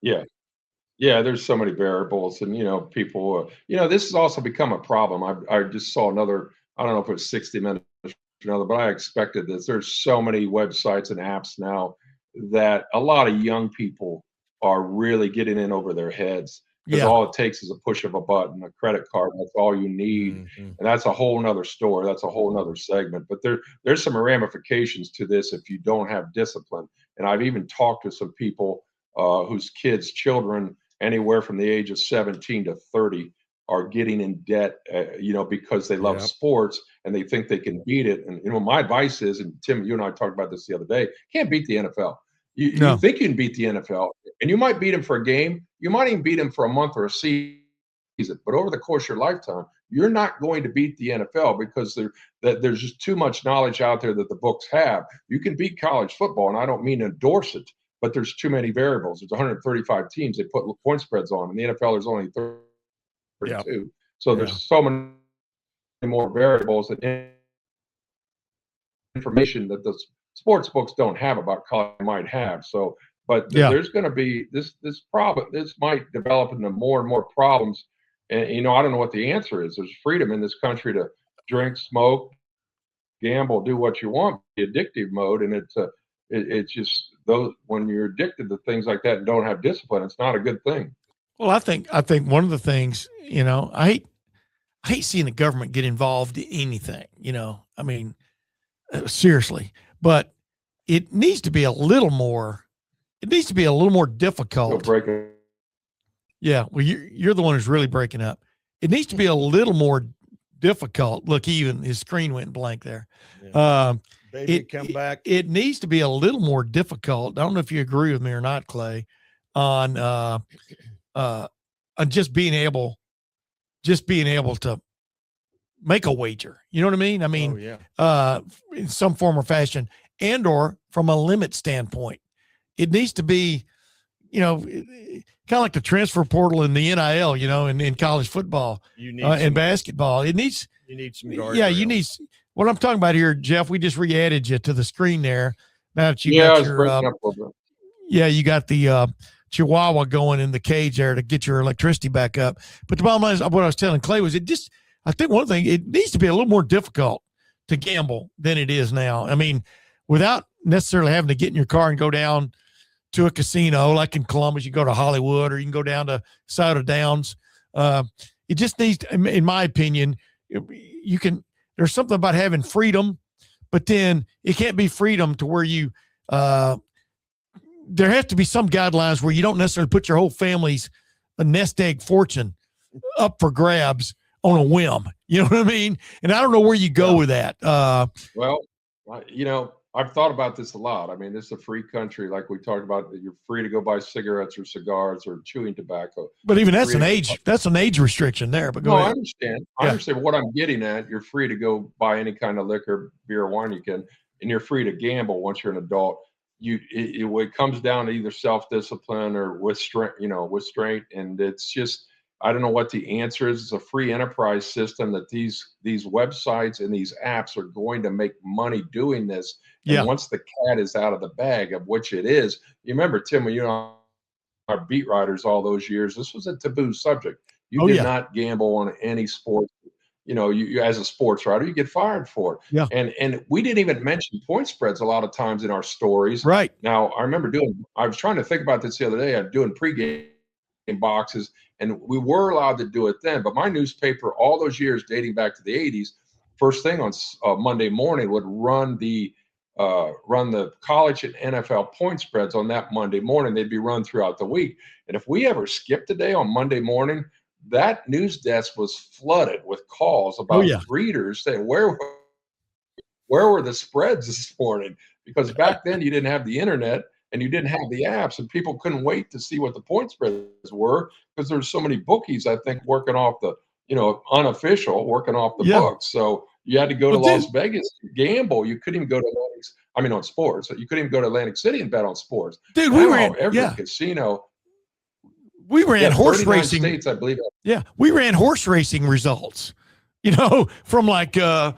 Yeah, there's so many variables, and people this has also become a problem. I just saw another, I don't know if it was 60 Minutes or another, but I expected this. There's so many websites and apps now that a lot of young people are really getting in over their heads, because all it takes is a push of a button, a credit card. That's all you need. Mm-hmm. And that's a whole nother story. That's a whole nother segment. But there's some ramifications to this if you don't have discipline. And I've even talked to some people whose children, anywhere from the age of 17 to 30, are getting in debt, because they love sports and they think they can beat it. And, my advice is, and Tim, you and I talked about this the other day, can't beat the NFL. You think you can beat the NFL, and you might beat them for a game. You might even beat them for a month or a season. But over the course of your lifetime, you're not going to beat the NFL because there's just too much knowledge out there that the books have. You can beat college football, and I don't mean to endorse it, but there's too many variables. There's 135 teams. They put point spreads on. In the NFL, there's only 32. So there's so many more variables and information that the sports books don't have about college might have. So, but there's going to be this problem. This might develop into more and more problems. And, I don't know what the answer is. There's freedom in this country to drink, smoke, gamble, do what you want, the addictive mode. And it's just those, when you're addicted to things like that and don't have discipline, it's not a good thing. Well, I think one of the things, I hate seeing the government get involved in anything, I mean, seriously, but it needs to be a little more difficult. Yeah. Well, you're the one who's really breaking up. It needs to be a little more difficult. Look, even his screen went blank there. Yeah. Baby, come back. It needs to be a little more difficult. I don't know if you agree with me or not, Clay, on just being able to make a wager. You know what I mean? I mean, Oh, yeah. in some form or fashion, and or from a limit standpoint, it needs to be, kind of like the transfer portal in the NIL, in college football and basketball. You need some guardrails. Yeah, you need. What I'm talking about here, Jeff, we just re-added you to the screen there. Now that you got your, you got the Chihuahua going in the cage there to get your electricity back up. But the bottom line is, what I was telling Clay was, I think one thing, it needs to be a little more difficult to gamble than it is now. I mean, without necessarily having to get in your car and go down to a casino, like in Columbus, you go to Hollywood, or you can go down to Souda Downs. It just needs, in my opinion, there's something about having freedom, but then it can't be freedom to where you, there has to be some guidelines where you don't necessarily put your whole family's nest egg fortune up for grabs on a whim. You know what I mean? And I don't know where you go with that. I've thought about this a lot. I mean, this is a free country. Like we talked about, you're free to go buy cigarettes or cigars or chewing tobacco. But even that's an age restriction there. But go ahead. I understand. I understand what I'm getting at. You're free to go buy any kind of liquor, beer, wine you can, and you're free to gamble once you're an adult. It comes down to either self-discipline or restraint. And it's just, I don't know what the answer is. It's a free enterprise system that these websites and these apps are going to make money doing this. And once the cat is out of the bag, of which it is, you remember, Tim, when our beat writers all those years, this was a taboo subject. You did not gamble on any sport. You as a sports writer, you get fired for it. Yeah. And we didn't even mention point spreads a lot of times in our stories. Right. Now, I remember I was trying to think about this the other day. I'm doing pregame boxes, and we were allowed to do it then. But my newspaper, all those years dating back to the 80s, first thing on Monday morning would run the college and NFL point spreads on that Monday morning. They'd be run throughout the week. And if we ever skipped a day on Monday morning, that news desk was flooded with calls about readers saying, where were the spreads this morning? Because back then you didn't have the internet and you didn't have the apps, and people couldn't wait to see what the point spreads were, because there's so many bookies, I think, working off the, unofficial, working off the books. So you had to go to Las Vegas to gamble. You couldn't even go to on sports. You couldn't even go to Atlantic City and bet on sports. Dude, every casino. We ran horse racing. States, I believe. Yeah, we ran horse racing results. From like not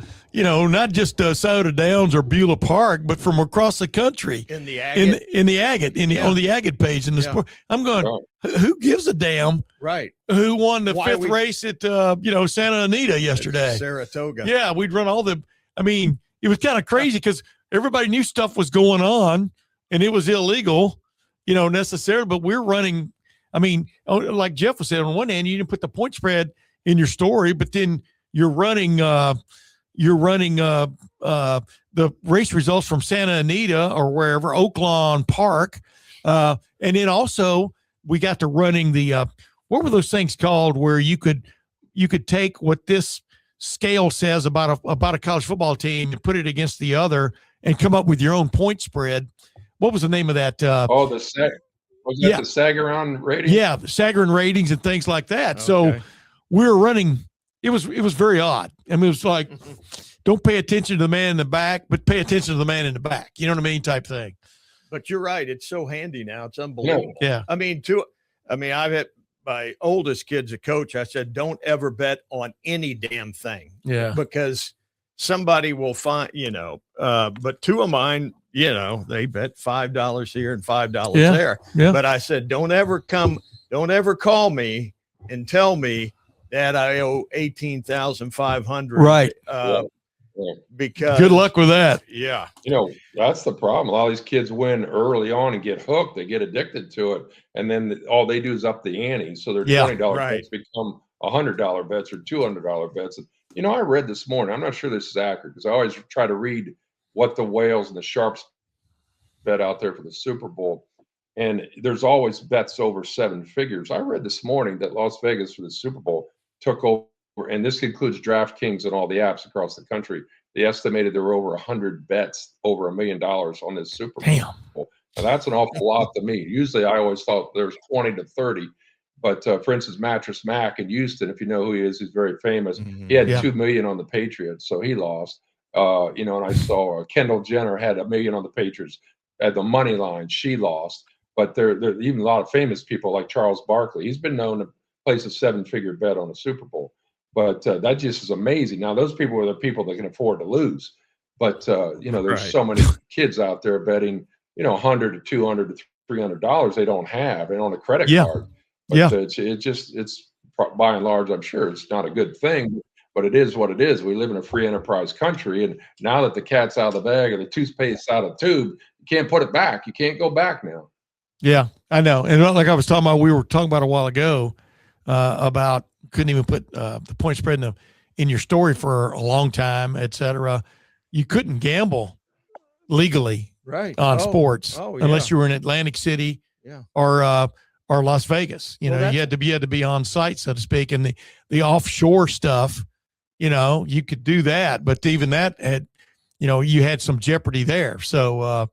just Souda Downs or Beulah Park, but from across the country. In the Agate. On the Agate page in the sport. I'm going, who gives a damn? Right. Who won the fifth race at Santa Anita yesterday? Saratoga. Yeah, we'd run all the. I mean, it was kind of crazy because everybody knew stuff was going on, and it was illegal, necessarily. But we're running. I mean, like Jeff was saying, on one hand, you didn't put the point spread in your story, but then you're running the race results from Santa Anita or wherever, Oaklawn Park. And then also we got to running the, what were those things called where you could take what this scale says about a college football team and put it against the other and come up with your own point spread. What was the name of that? Was that the Sagarin ratings? Yeah, the Sagarin ratings and things like that. Okay. So we were running. It was very odd. I mean, it was like, don't pay attention to the man in the back, but pay attention to the man in the back. You know what I mean? Type thing. But you're right. It's so handy now. It's unbelievable. Yeah. I mean, I've had my oldest kid's a coach. I said, don't ever bet on any damn thing. Yeah. Because somebody will find, but two of mine, they bet $5 here and $5 there. Yeah. But I said, don't ever call me and tell me that I owe $18,500. Right. Because good luck with that. Yeah. That's the problem. A lot of these kids win early on and get hooked. They get addicted to it. And then all they do is up the ante. So their $20 bets become $100 bets or $200 bets. I read this morning, I'm not sure this is accurate because I always try to read what the whales and the sharps bet out there for the Super Bowl. And there's always bets over 7 figures. I read this morning that Las Vegas for the Super Bowl took over, and this includes DraftKings and all the apps across the country. They estimated there were over 100 bets over $1 million on this Super Bowl. Damn. Now, that's an awful lot to me. Usually I always thought there was 20 to 30. But for instance, Mattress Mac in Houston, if you know who he is, he's very famous. Mhm. He had Yeah. $2 million on the Patriots, so he lost. And I saw Kendall Jenner had $1 million on the Patriots at the money line. She lost. But there even a lot of famous people like Charles Barkley. He's been known to place a 7-figure bet on a Super Bowl. But that just is amazing. Now, those people are the people that can afford to lose. But, there's Right. so many kids out there betting, $100 to $200 to $300 they don't have and on a credit Yeah. card. But Yeah. it's by and large, I'm sure it's not a good thing, but it is what it is. We live in a free enterprise country. And now that the cat's out of the bag or the toothpaste's out of the tube, you can't put it back. You can't go back now. Yeah, I know. And like I was talking about, we were talking about a while ago about couldn't even put the point spread in your story for a long time, et cetera. You couldn't gamble legally Right. on sports unless yeah. you were in Atlantic City Yeah. or Las Vegas. You Well, you had to be on site, so to speak. And the offshore stuff, you could do that, but even that had, you had some jeopardy there. So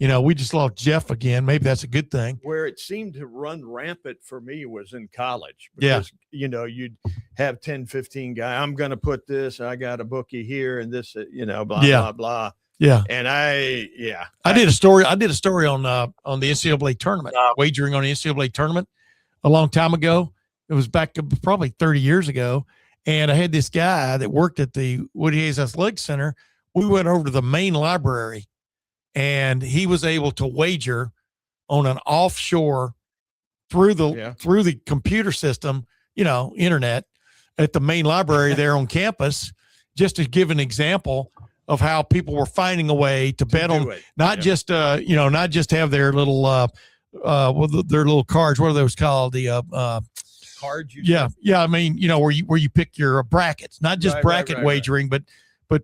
we just lost Jeff again. Maybe that's a good thing. Where it seemed to run rampant for me was in college. Yeah. Because, you'd have 10, 15 guys. I'm going to put this, I got a bookie here and this, blah, blah, blah. Yeah. And I did a story. I did a story on the NCAA tournament, wagering on the NCAA tournament a long time ago. It was back probably 30 years ago. And I had this guy that worked at the Woody Hayes Athletic Center. We went over to the main library and he was able to wager on an offshore through the computer system, internet at the main library there on campus, just to give an example of how people were finding a way to bet on not just have their little their little cards. What are those called? The cards. Yeah. I mean, where you pick your brackets, not just bracket wagering, but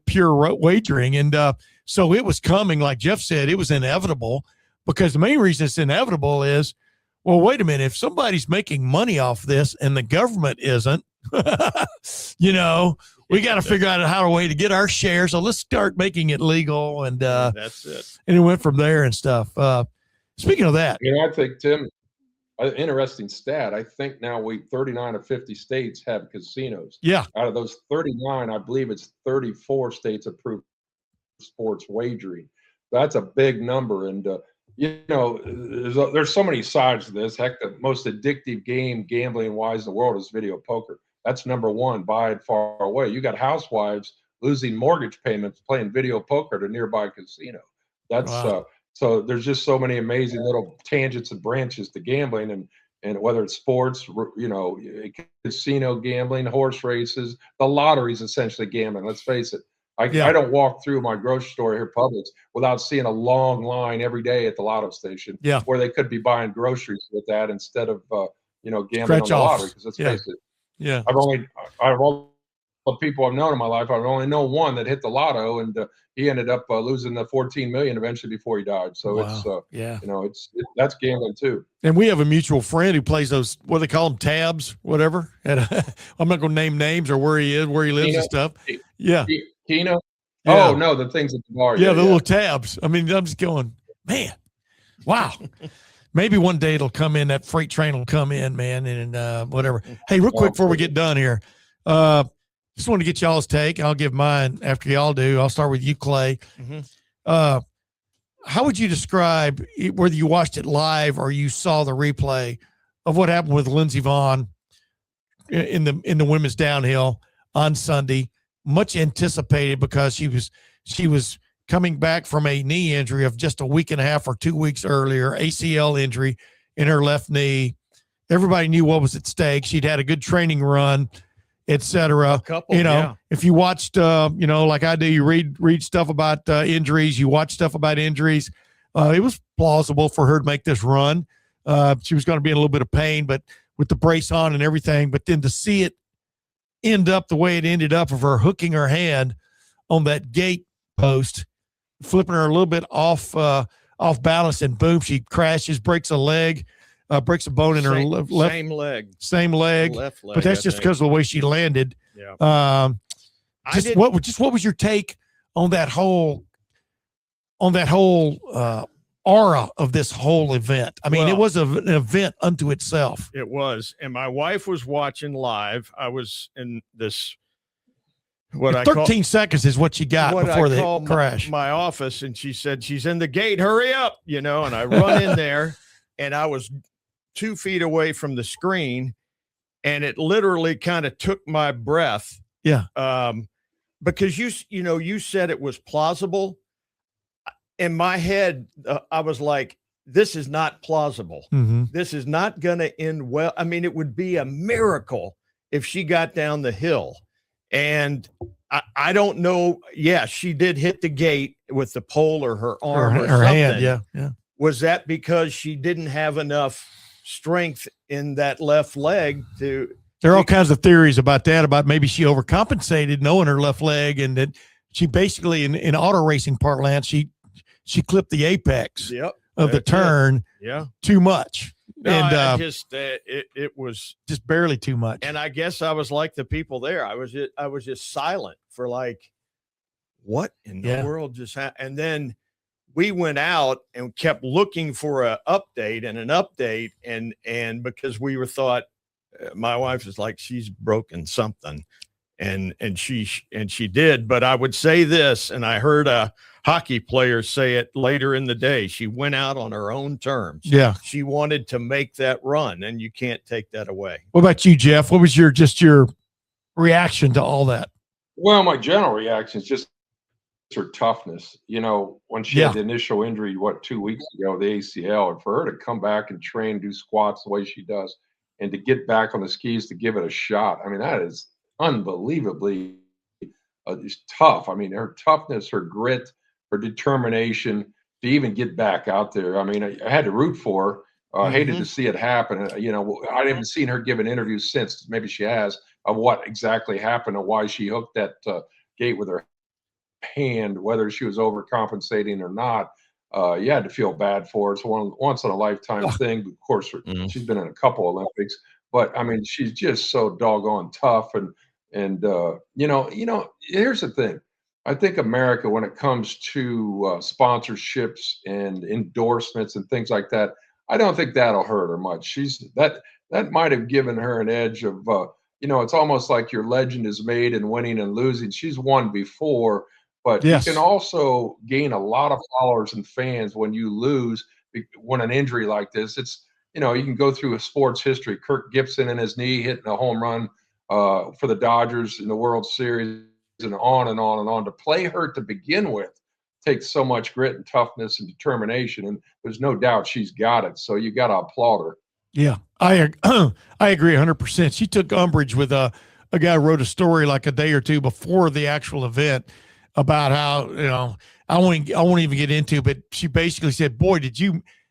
pure wagering. And so it was coming, like Jeff said, it was inevitable, because the main reason it's inevitable is, well, wait a minute, if somebody's making money off this and the government isn't, we got to figure out a way to get our share. So let's start making it legal. And that's it. And it went from there and stuff. Speaking of that, I think, Tim, an interesting stat. I think now 39 of 50 states have casinos. Yeah. Out of those 39, I believe it's 34 states approved sports wagering. That's a big number. And, there's so many sides to this. Heck, the most addictive game, gambling wise, in the world is video poker. That's number one by and far away. You got housewives losing mortgage payments playing video poker at a nearby casino. That's so there's just so many amazing little tangents and branches to gambling, and whether it's sports, casino gambling, horse races, the lottery is essentially gambling. Let's face it. I don't walk through my grocery store here, Publix, without seeing a long line every day at the lotto station where they could be buying groceries with that instead of gambling on the lottery. Because let's face it. Yeah. Out of all the people I've known in my life, I've only known one that hit the lotto, and he ended up losing the $14 million eventually before he died. So it's that's gambling too. And we have a mutual friend who plays those, what do they call them, tabs, whatever. And I'm not going to name names or where he is, where he lives and stuff. Yeah. Keno. Yeah. Oh no, the things at the bar. Yeah, the little tabs. I mean, I'm just going, man, wow. Maybe one day it'll come in, that freight train will come in, man, and whatever. Hey, real quick before we get done here, just want to get y'all's take. I'll give mine after y'all do. I'll start with you, Clay. Mm-hmm. How would you describe, whether you watched it live or you saw the replay of what happened with Lindsey Vonn in the women's downhill on Sunday? Much anticipated, because she was coming back from a knee injury of just a week and a half or 2 weeks earlier, ACL injury in her left knee. Everybody knew what was at stake. She'd had a good training run, et cetera. If you watched, like I do, you read stuff about injuries, you watch stuff about injuries. It was plausible for her to make this run. She was going to be in a little bit of pain, but with the brace on and everything, but then to see it end up the way it ended up, of her hooking her hand on that gate post, flipping her a little bit off balance, and boom, she crashes, breaks a leg, breaks a bone in her left same leg, left leg, but that's just because of the way she landed. Yeah. What was your take on that whole aura of this whole event. I mean, it Well, was an event unto itself. It was. And my wife was watching live. I was in this, what And I call 13 seconds is what you got what before I the call crash. my office. And she said, she's in the gate, hurry up, and I run in there and I was 2 feet away from the screen and it literally kind of took my breath. Yeah. Because you said it was plausible. In my head, I was like, this is not plausible. Mm-hmm. This is not going to end well. I mean, it would be a miracle if she got down the hill. And I don't know. Yeah, she did hit the gate with the pole or her arm or her something. hand. Yeah. Yeah. Was that because she didn't have enough strength in that left leg to? There are all kinds of theories about that, about maybe she overcompensated knowing her left leg, and that she basically, in auto racing parlance, she clipped the apex of the turn too much. No, and it was just barely too much. And I guess I was like the people there. I was just silent for like, what in the world just happened? And then we went out and kept looking for an update, and because we were thought, my wife is like, she's broken something, and she did. But I would say this, and I heard a hockey player say it later in the day. She went out on her own terms. Yeah, she wanted to make that run, and you can't take that away. What about you, Jeff? What was your reaction to all that? Well, my general reaction is just her toughness. When she had the initial injury, 2 weeks ago, the ACL, and for her to come back and train, do squats the way she does, and to get back on the skis to give it a shot. I mean, that is unbelievably tough. I mean, her toughness, her grit, her determination to even get back out there. I mean, I had to root for her. I hated to see it happen. I haven't seen her give an interview since. Maybe she has, of what exactly happened and why she hooked that gate with her hand, whether she was overcompensating or not. You had to feel bad for her. It's one once in a lifetime thing. Of course, she's been in a couple Olympics, but I mean, she's just so doggone tough. And here's the thing. I think America, when it comes to sponsorships and endorsements and things like that, I don't think that'll hurt her much. That might have given her an edge of, it's almost like your legend is made in winning and losing. She's won before. But you can also gain a lot of followers and fans when you lose, when an injury like this. It's, you can go through a sports history. Kirk Gibson and his knee hitting a home run for the Dodgers in the World Series, and on and on and on. To play her to begin with takes so much grit and toughness and determination, and there's no doubt she's got it. So you got to applaud her. Yeah, I agree 100%. She took umbrage with a guy who wrote a story like a day or two before the actual event about how, I won't even get into, but she basically said, boy,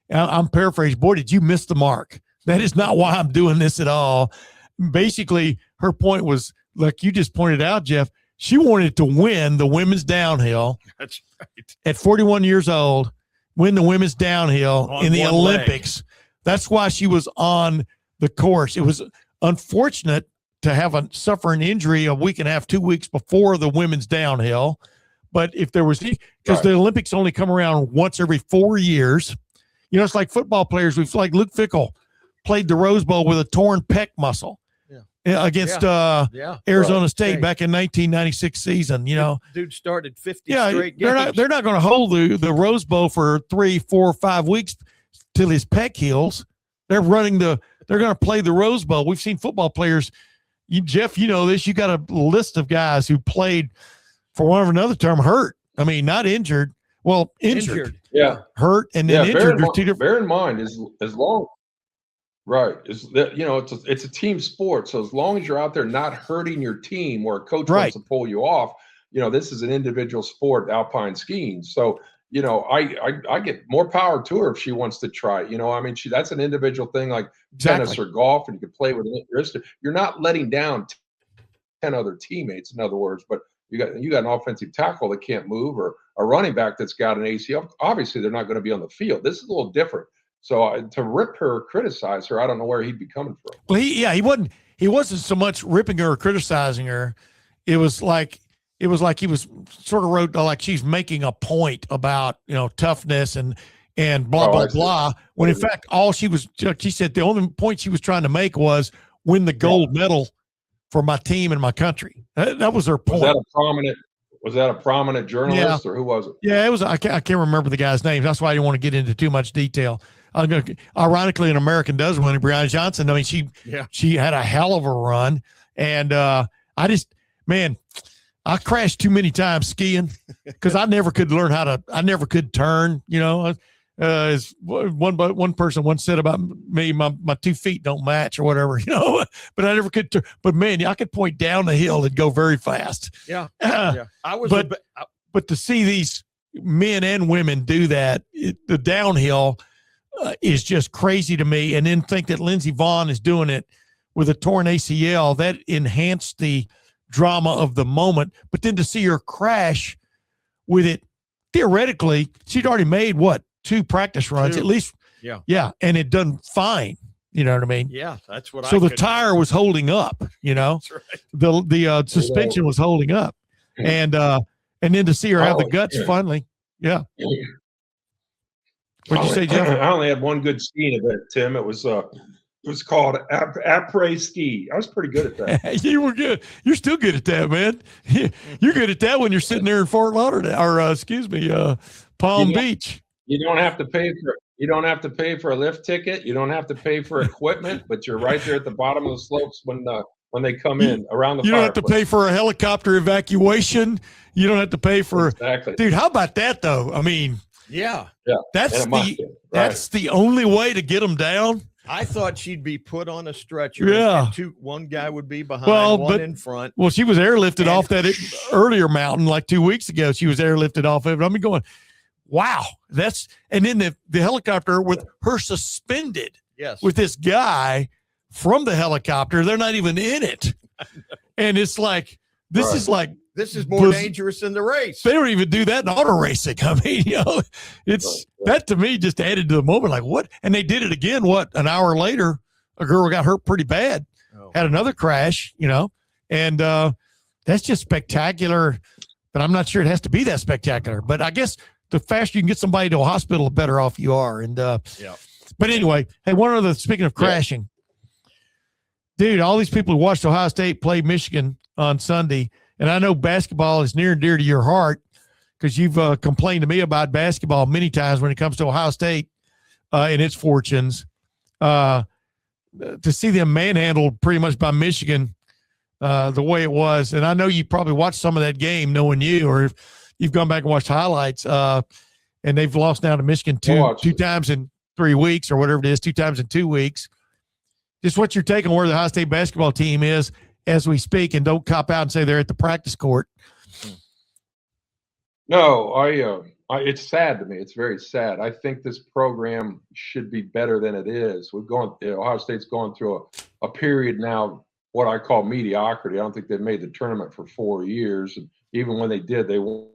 I'm paraphrasing, boy, did you miss the mark? That is not why I'm doing this at all. Basically, her point was, like you just pointed out, Jeff, she wanted to win the women's downhill. That's right. At 41 years old, win the women's downhill in the Olympics. Leg. That's why she was on the course. It was unfortunate to suffer an injury a week and a half, 2 weeks before the women's downhill. But if there was, because the Olympics only come around once every 4 years, it's like football players. We've like Luke Fickell played the Rose Bowl with a torn pec muscle against Arizona State back in 1996 season. Dude started 50 straight games. They're not going to hold the Rose Bowl for 3, 4, 5 weeks till his pec heals. They're going to play the Rose Bowl. We've seen football players. Jeff, you know this. You got a list of guys who played, for one of another term, hurt. I mean, not injured. Well, injured. Yeah. Hurt and then injured. Bear in mind, as long, right, is that it's a team sport. So as long as you're out there not hurting your team, where a coach wants to pull you off, this is an individual sport, alpine skiing. So I get more power to her if she wants to try. I mean, that's an individual thing, like tennis or golf, and you can play with it. You're not letting down 10 other teammates, in other words, but you got an offensive tackle that can't move, or a running back that's got an ACL. Obviously, they're not going to be on the field. This is a little different. So to rip her, criticize her, I don't know where he'd be coming from. Well, he wasn't so much ripping her or criticizing her. It was like he was sort of wrote like she's making a point about, toughness and and blah, Oh, blah, I see. blah. When in fact, she said the only point she was trying to make was win the gold medal for my team and my country. That was her point. Was that a prominent journalist, or who was it? Yeah, it was. I can't remember the guy's name. That's why I didn't want to get into too much detail. Ironically, an American does win. Brianna Johnson. I mean, she had a hell of a run, and I crashed too many times skiing because I never could learn I never could turn. As one person once said about me, my 2 feet don't match or whatever, but I never could turn. But man, I could point down the hill and go very fast. Yeah. But to see these men and women do that, the downhill is just crazy to me. And then think that Lindsey Vonn is doing it with a torn ACL, that enhanced the drama of the moment. But then to see her crash with it, theoretically, she'd already made 2 practice runs, at least. Yeah. Yeah. And it done fine. You know what I mean? Yeah. That's what So the tire was holding up, That's right. the suspension was holding up. And then to see her have the guts finally. Yeah. What'd you say, Jeff? I only had one good skiing event, Tim. It was called après ski. I was pretty good at that. You were good. You're still good at that, man. You're good at that when you're sitting there in Fort Lauderdale, or Palm Beach. You don't have to pay for a lift ticket. You don't have to pay for equipment, but you're right there at the bottom of the slopes when they come in around the You don't have to pay for a helicopter evacuation. You don't have to pay for exactly. Dude, how about that though? I mean, yeah. That's the only way to get them down. I thought she'd be put on a stretcher. Yeah. And one guy would be behind, one in front. Well, she was airlifted off that earlier mountain like 2 weeks ago. She was airlifted off of it. I'm going, wow. And then the helicopter with her suspended with this guy from the helicopter. They're not even in it. And it's like, this is more dangerous than the race. They don't even do that in auto racing. I mean, that to me just added to the moment. Like, what? And they did it again. An hour later, a girl got hurt pretty bad, had another crash, and that's just spectacular. But I'm not sure it has to be that spectacular. But I guess the faster you can get somebody to a hospital, the better off you are. And but anyway, hey, speaking of crashing, dude, all these people who watched Ohio State play Michigan on Sunday. And I know basketball is near and dear to your heart because you've complained to me about basketball many times when it comes to Ohio State and its fortunes. To see them manhandled pretty much by Michigan the way it was. And I know you probably watched some of that game knowing you, or if you've gone back and watched highlights, and they've lost now to Michigan two times in 3 weeks or whatever it is, 2 times in 2 weeks. Just what's your take on where the Ohio State basketball team is as we speak, and don't cop out and say they're at the practice court. No, it's sad to me. It's very sad. I think this program should be better than it is. Ohio State's going through a period now, what I call mediocrity. I don't think they've made the tournament for 4 years. And even when they did, they weren't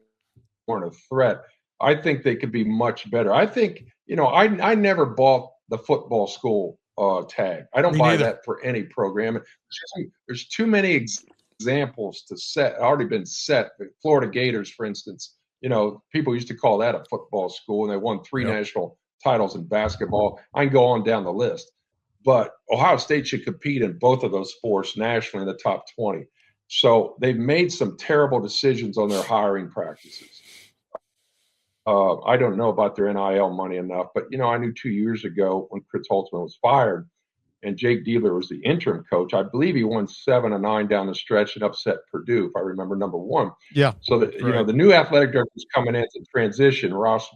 a threat. I think they could be much better. I think, I never bought the football school tag. I don't buy that for any program. There's too many examples already been set. The Florida Gators, for instance, people used to call that a football school, and they won 3 national titles in basketball. I can go on down the list. But Ohio State should compete in both of those sports nationally in the top 20. So they've made some terrible decisions on their hiring practices. I don't know about their NIL money enough, but, I knew 2 years ago when Chris Holtzman was fired and Jake Diebler was the interim coach, I believe he won 7 of 9 down the stretch and upset Purdue, if I remember, number 1. Yeah. So, the new athletic director was coming in to transition. Ross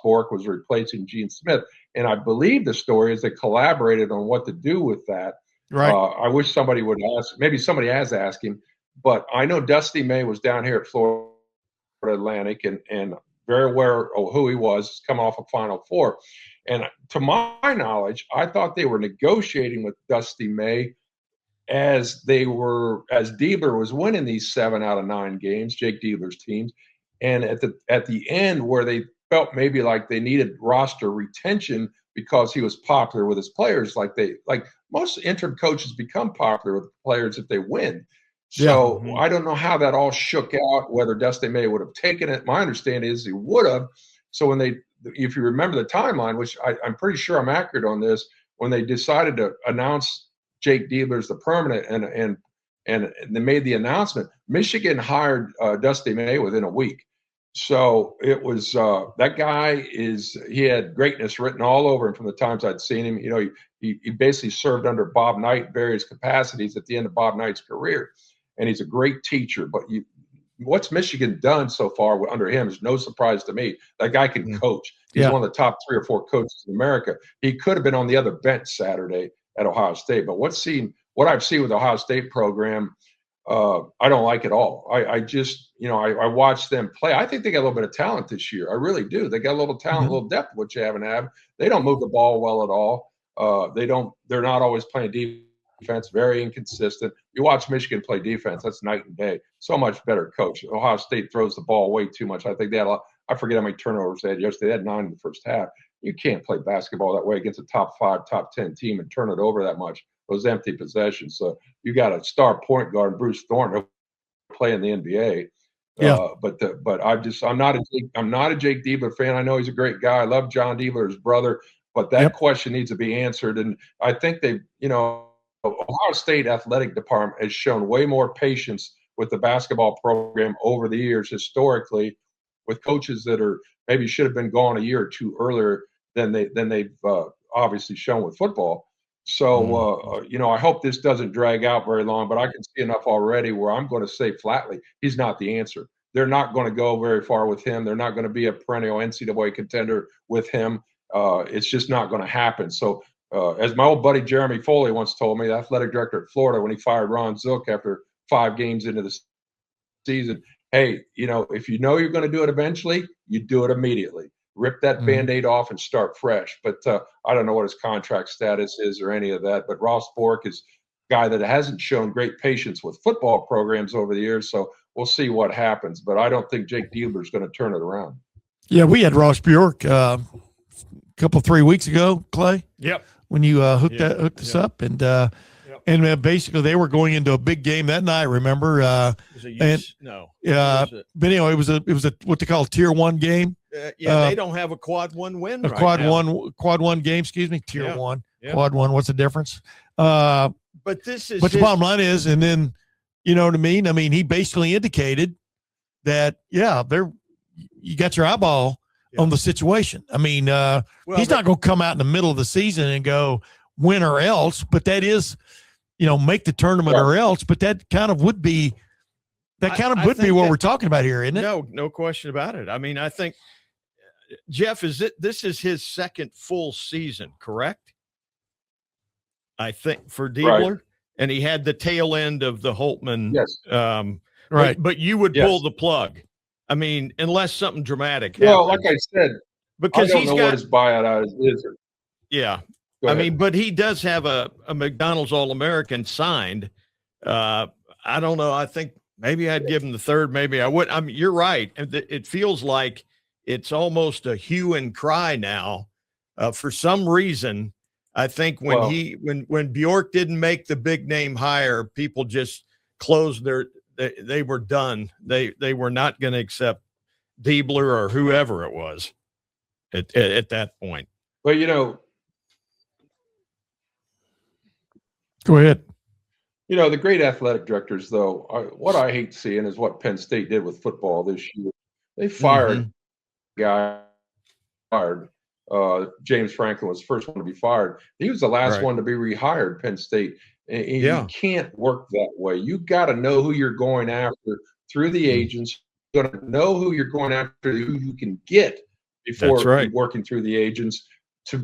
Bork was replacing Gene Smith. And I believe the story is they collaborated on what to do with that. Right. I wish somebody would ask. Maybe somebody has asked him. But I know Dusty May was down here at Florida Atlantic and very aware of who he was, coming off a Final Four. And to my knowledge, I thought they were negotiating with Dusty May as Diebler was winning these 7 out of 9 games, Jake Diebler's teams. And at the end, where they felt maybe like they needed roster retention because he was popular with his players, like most interim coaches become popular with players if they win. So I don't know how that all shook out, whether Dusty May would have taken it. My understanding is he would have. So when if you remember the timeline, which I'm pretty sure I'm accurate on this, when they decided to announce Jake Diebler as the permanent and they made the announcement, Michigan hired Dusty May within a week. So it was that guy he had greatness written all over him from the times I'd seen him. You know, he basically served under Bob Knight in various capacities at the end of Bob Knight's career, and he's a great teacher. But what's Michigan done so far under him is no surprise to me. That guy can coach. He's one of the top 3 or 4 coaches in America. He could have been on the other bench Saturday at Ohio State, but what I've seen with the Ohio State program, I don't like at all. I just, I watch them play. I think they got a little bit of talent this year. I really do. They got a little talent, a little depth, which you haven't had. They don't move the ball well at all. They're not always playing defense, very inconsistent. You watch Michigan play defense, that's night and day. So much better coach. Ohio State throws the ball way too much. I think they had I forget how many turnovers they had yesterday. They had 9 in the first half. You can't play basketball that way against a top 5, top 10 team and turn it over that much. Those empty possessions. So you got a star point guard, Bruce Thornton, play in the NBA. Yeah. But I'm not a Jake Diebler fan. I know he's a great guy. I love John Diebler, his brother. But that question needs to be answered. And I think Ohio State athletic department has shown way more patience with the basketball program over the years, historically, with coaches that maybe should have been gone a year or 2 earlier than they've obviously shown with football. So, I hope this doesn't drag out very long, but I can see enough already where I'm going to say flatly, he's not the answer. They're not going to go very far with him. They're not going to be a perennial NCAA contender with him. It's just not going to happen. So, as my old buddy Jeremy Foley once told me, the athletic director at Florida, when he fired Ron Zook after 5 games into the season, hey, if you know you're going to do it eventually, you do it immediately. Rip that Band-Aid off and start fresh. But I don't know what his contract status is or any of that. But Ross Bork is a guy that hasn't shown great patience with football programs over the years. So we'll see what happens. But I don't think Jake Diebler is going to turn it around. Yeah, we had Ross Bjork a couple 3 weeks ago, Clay. Yep. When you hooked us up, and basically they were going into a big game that night. Remember? But anyway, it was a what they call a tier 1 game. They don't have a quad 1 win. Quad one game. Excuse me, tier 1. Yeah. Quad 1. What's the difference? But the bottom line is, and then you know what I mean. I mean, he basically indicated that you got your eyeball on the situation. I mean, he's not going to come out in the middle of the season and go win or else, but that is, make the tournament or else. But that kind of would be what we're talking about here, isn't it? No question about it. I mean, I think Jeff, this is his second full season, correct? I think for Diebler, right. And he had the tail end of the Holtman. Yes. Right. But you would pull the plug. I mean, unless something dramatic happens. Well, like I said, because I don't know what his buyout is. Yeah. I mean, but he does have a McDonald's All-American signed. I don't know. I think maybe I'd give him the third. Maybe I would. I mean, you're right. It feels like it's almost a hue and cry now. For some reason, I think when Bjork didn't make the big name hire, people just closed they were done. They were not going to accept Diebler or whoever it was at that point. Well, go ahead. The great athletic directors, though, what I hate seeing is what Penn State did with football this year. They fired James Franklin was the first one to be fired. He was the last one to be rehired, Penn State. And you can't work that way. You got to know who you're going after through the agents. You got to know who you're going after, who you can get before working through the agents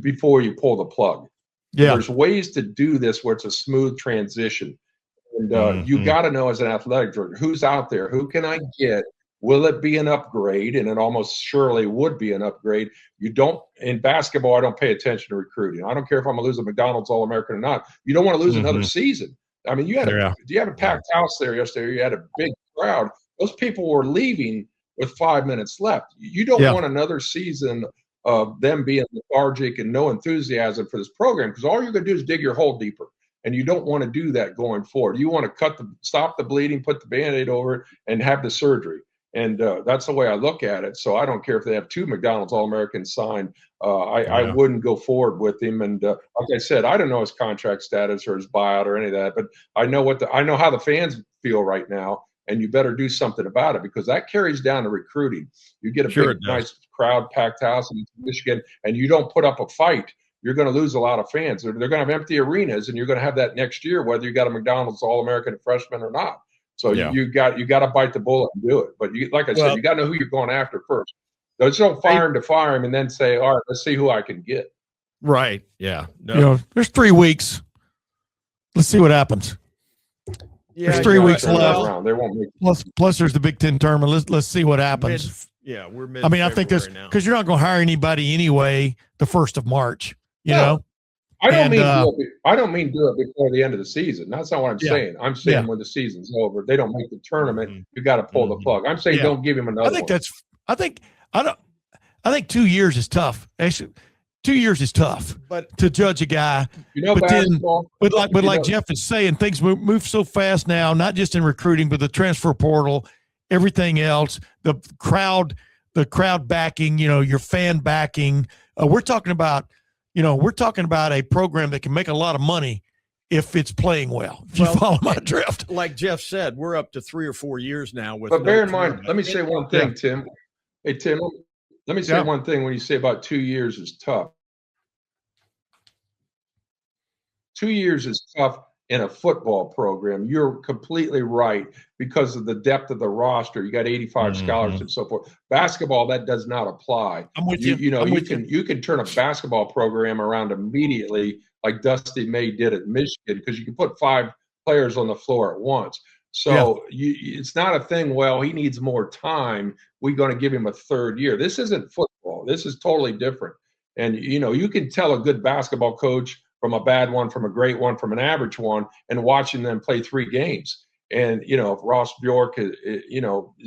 before you pull the plug. Yeah. There's ways to do this where it's a smooth transition. And you got to know as an athletic director, who's out there? Who can I get? Will it be an upgrade? And it almost surely would be an upgrade. In basketball, I don't pay attention to recruiting. I don't care if I'm going to lose a McDonald's All-American or not. You don't want to lose another season. I mean, you had a packed house there yesterday. You had a big crowd. Those people were leaving with 5 minutes left. You don't want another season of them being lethargic and no enthusiasm for this program, because all you're going to do is dig your hole deeper. And you don't want to do that going forward. You want to stop the bleeding, put the Band-Aid over it, and have the surgery. And that's the way I look at it. So I don't care if they have 2 McDonald's All-Americans signed. I wouldn't go forward with him. And like I said, I don't know his contract status or his buyout or any of that, but I know how the fans feel right now. And you better do something about it, because that carries down to recruiting. You get a big, nice crowd, packed house in Michigan, and you don't put up a fight, you're going to lose a lot of fans. They're going to have empty arenas, and you're going to have that next year, whether you got a McDonald's All-American freshman or not. So you got to bite the bullet and do it. But like I said, you got to know who you're going after first. Just don't fire him to fire him and then say, all right, let's see who I can get. Right. Yeah. No. There's 3 weeks. Let's see what happens. Yeah, there's 3 weeks left. They won't make plus there's the Big Ten tournament. Let's see what happens. We're mid. I mean, I think this, because you're not going to hire anybody anyway the 1st of March. You know. I don't mean do it before the end of the season. That's not what I'm saying. I'm saying when the season's over, they don't make the tournament. You got to pull the plug. I'm saying don't give him another. I think 2 years is tough. Actually, 2 years is tough, but to judge a guy. But basketball. But like Jeff is saying, things move so fast now. Not just in recruiting, but the transfer portal, everything else, the crowd backing. Your fan backing. We're talking about a program that can make a lot of money if it's playing well. If you follow my drift. Like Jeff said, we're up to 3 or 4 years now. But bear in mind, let me say one thing, Tim. Hey, Tim, let me say one thing when you say about 2 years is tough. 2 years is tough in a football program. You're completely right, because of the depth of the roster. You got 85 scholars and so forth. Basketball, that does not apply. I'm with you. You can turn a basketball program around immediately, like Dusty May did at Michigan, because you can put 5 players on the floor at once. So it's not a thing, well, he needs more time, we're going to give him a 3rd year. This isn't football. This is totally different. And, you can tell a good basketball coach from a bad one, from a great one, from an average one, and watching them play 3 games. And, if Ross Bjork,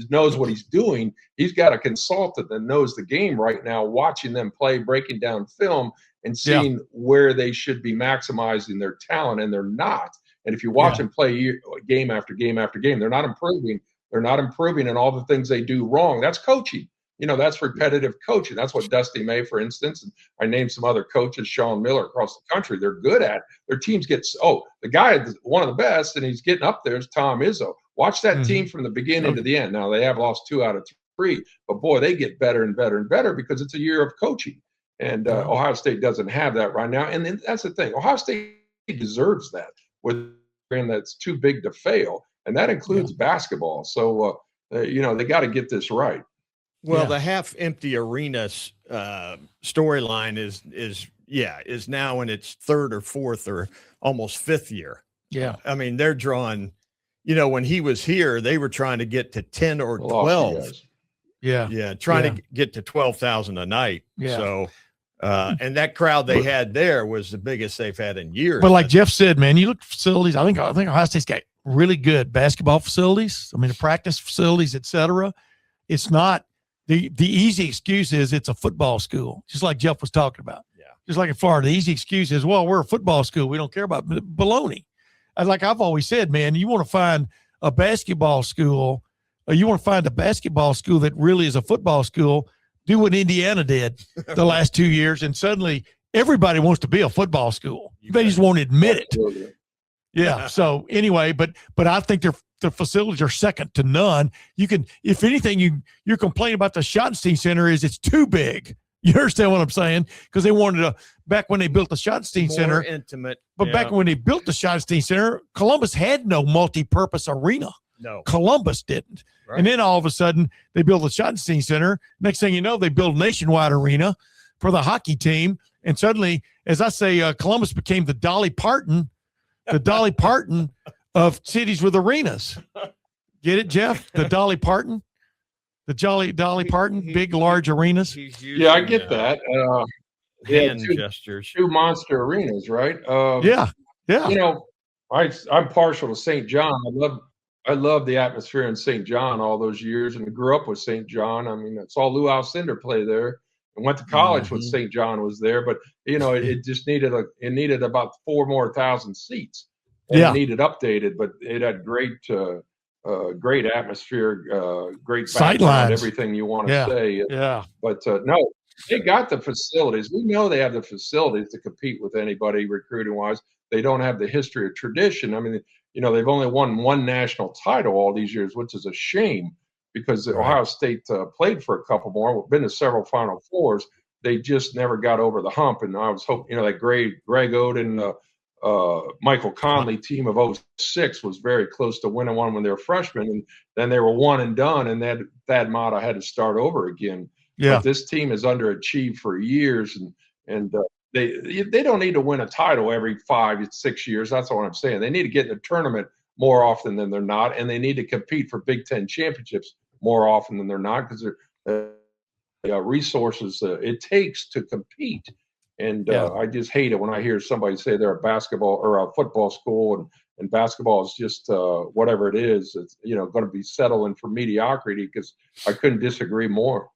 knows what he's doing, he's got a consultant that knows the game right now, watching them play, breaking down film, and seeing where they should be maximizing their talent, and they're not. And if you watch them play game after game after game, they're not improving. They're not improving in all the things they do wrong. That's coaching. That's repetitive coaching. That's what Dusty May, for instance, and I named some other coaches, Sean Miller, across the country, they're good at. Their teams get, the guy, one of the best, and he's getting up there, is Tom Izzo. Watch that team from the beginning to the end. Now, they have lost 2 out of 3, but boy, they get better and better and better, because it's a year of coaching. And Ohio State doesn't have that right now. And that's the thing. Ohio State deserves that, with a program that's too big to fail. And that includes basketball. So, they got to get this right. Well, the half-empty arena storyline is now in its 3rd or 4th or almost 5th year. Yeah. I mean, they're drawing, when he was here, they were trying to get to 10 or 12. Yeah. Trying to get to 12,000 a night. Yeah. So, and that crowd they had there was the biggest they've had in years. But like Jeff said, man, you look at facilities. I think Ohio State's got really good basketball facilities. I mean, the practice facilities, et cetera. It's not the easy excuse is it's a football school, just like Jeff was talking about. Yeah. Just like in Florida, the easy excuse is, well, we're a football school. We don't care about baloney. Like I've always said, man, you want to find a basketball school, or you want to find a basketball school that really is a football school, do what Indiana did the last 2 years, and suddenly everybody wants to be a football school. They just won't admit it. Yeah. So anyway, but I think the facilities are second to none. You can, if anything, you're complaining about the Schottenstein Center is it's too big. You understand what I'm saying? Because they wanted to, back when they built the Schottenstein Center, intimate. But back when they built the Schottenstein Center, Columbus had no multi-purpose arena. No, Columbus didn't. Right. And then all of a sudden they built the Schottenstein Center. Next thing you know, they built a nationwide arena for the hockey team. And suddenly, as I say, Columbus became the Dolly Parton of cities with arenas. Get it, Jeff? The Dolly Parton? The Dolly Parton, big, large arenas. Yeah, I get that. Hand gestures. 2 monster arenas, right? Yeah. I'm partial to St. John. I love the atmosphere in St. John all those years, and I grew up with St. John. I mean, I saw Lou Alcindor play there, and went to college with St. John was there. But it just needed about 4,000 more seats. And it needed updated, but it had great great atmosphere, great Sight background, lines. everything you want to Yeah. say. Yeah. But no, they got the facilities. We know they have the facilities to compete with anybody recruiting wise. They don't have the history or tradition. I mean, they've only won one national title all these years, which is a shame because Right. Ohio State played for a couple more, been to several Final Fours. They just never got over the hump. And I was hoping, that Greg Oden, Michael Conley team of 06 was very close to winning one when they were freshmen. And then they were one and done. And then Thad Matta had to start over again. Yeah. But this team has underachieved for years. And they don't need to win a title every 5-6 years. That's what I'm saying. They need to get in the tournament more often than they're not. And they need to compete for Big Ten championships more often than they're not because they're resources it takes to compete. And I just hate it when I hear somebody say they're a basketball or a football school and basketball is just whatever it is. It's going to be settling for mediocrity because I couldn't disagree more.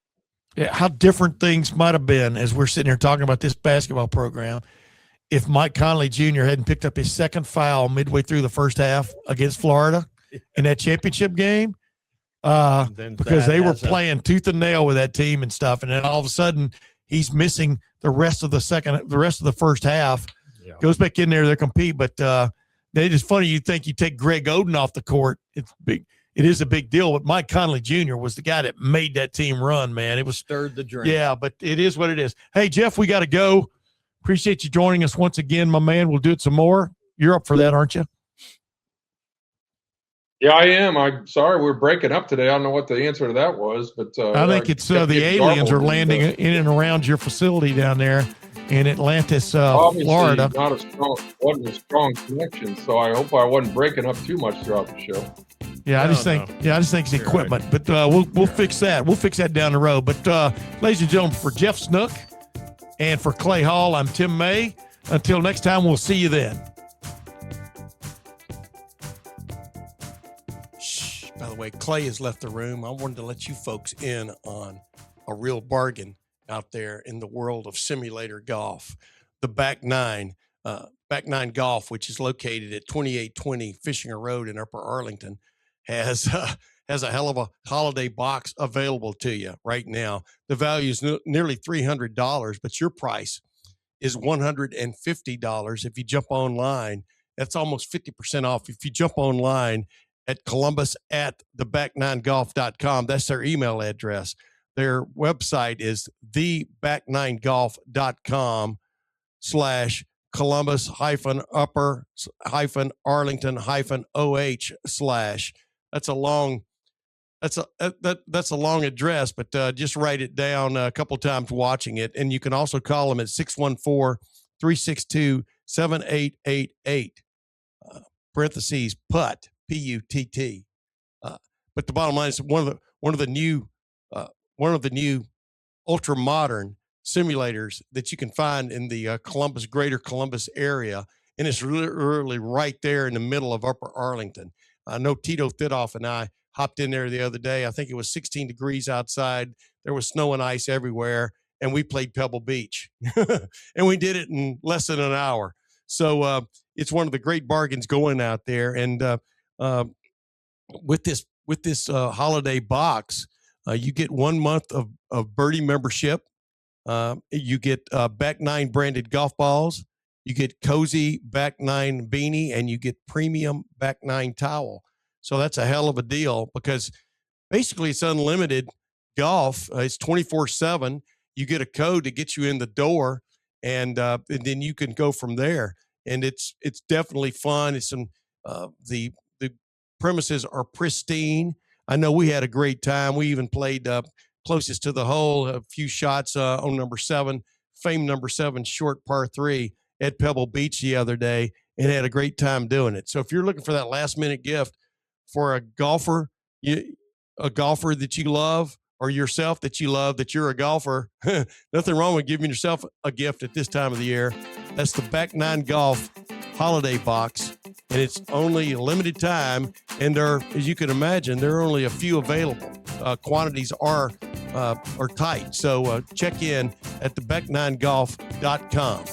Yeah, how different things might have been as we're sitting here talking about this basketball program if Mike Conley Jr. hadn't picked up his second foul midway through the first half against Florida in that championship game. Because they were playing tooth and nail with that team and stuff, and then all of a sudden he's missing the rest of the first half. Yeah. Goes back in there, they compete, but it is funny. You think you take Greg Oden off the court, it's big. It is a big deal. But Mike Conley Jr. was the guy that made that team run. Man, it was stirred the drink. Yeah, but it is what it is. Hey Jeff, we got to go. Appreciate you joining us once again, my man. We'll do it some more. You're up for that, aren't you? Yeah, I am. I'm sorry we're breaking up today. I don't know what the answer to that was, but I think it's the aliens are landing in and around your facility down there in Atlantis, Florida. Wasn't a strong connection, so I hope I wasn't breaking up too much throughout the show. Yeah, I just think it's equipment, right. But we'll fix that. We'll fix that down the road. But ladies and gentlemen, for Jeff Snook and for Clay Hall, I'm Tim May. Until next time, we'll see you then. By the way, Clay has left the room. I wanted to let you folks in on a real bargain out there in the world of simulator golf. The Back Nine Golf, which is located at 2820 Fishinger Road in Upper Arlington, has a hell of a holiday box available to you right now. The value is nearly $300, but your price is $150 if you jump online. That's almost 50% off if you jump online at Columbus at theback9golf.com. That's their email address. Their website is theback9golf.com/Columbus-upper-Arlington-OH/ That's a long address, but just write it down a couple times watching it. And you can also call them at 614-362-7888. Parentheses PUTT. PUTT. But the bottom line is one of the new ultra modern simulators that you can find in the greater Columbus area, and it's really right there in the middle of Upper Arlington. I know Tito Thidoff and I hopped in there the other day. I think it was 16 degrees outside. There was snow and ice everywhere, and we played Pebble Beach, and we did it in less than an hour. So it's one of the great bargains going out there, and with this holiday box, you get 1 month of Birdie membership. You get Back Nine branded golf balls. You get cozy Back Nine beanie, and you get premium Back Nine towel. So that's a hell of a deal because basically it's unlimited golf. It's 24/7. You get a code to get you in the door, and then you can go from there. And it's definitely fun. It's some the premises are pristine. I know we had a great time. We even played closest to the hole, a few shots on number 7, famed number 7 short par 3 at Pebble Beach the other day, and had a great time doing it. So if you're looking for that last minute gift for a golfer that you love, or yourself that you love, that you're a golfer, nothing wrong with giving yourself a gift at this time of the year. That's the Back Nine Golf holiday box, and it's only a limited time, and there, as you can imagine, there are only a few available. Quantities are tight, so check in at theback9golf.com.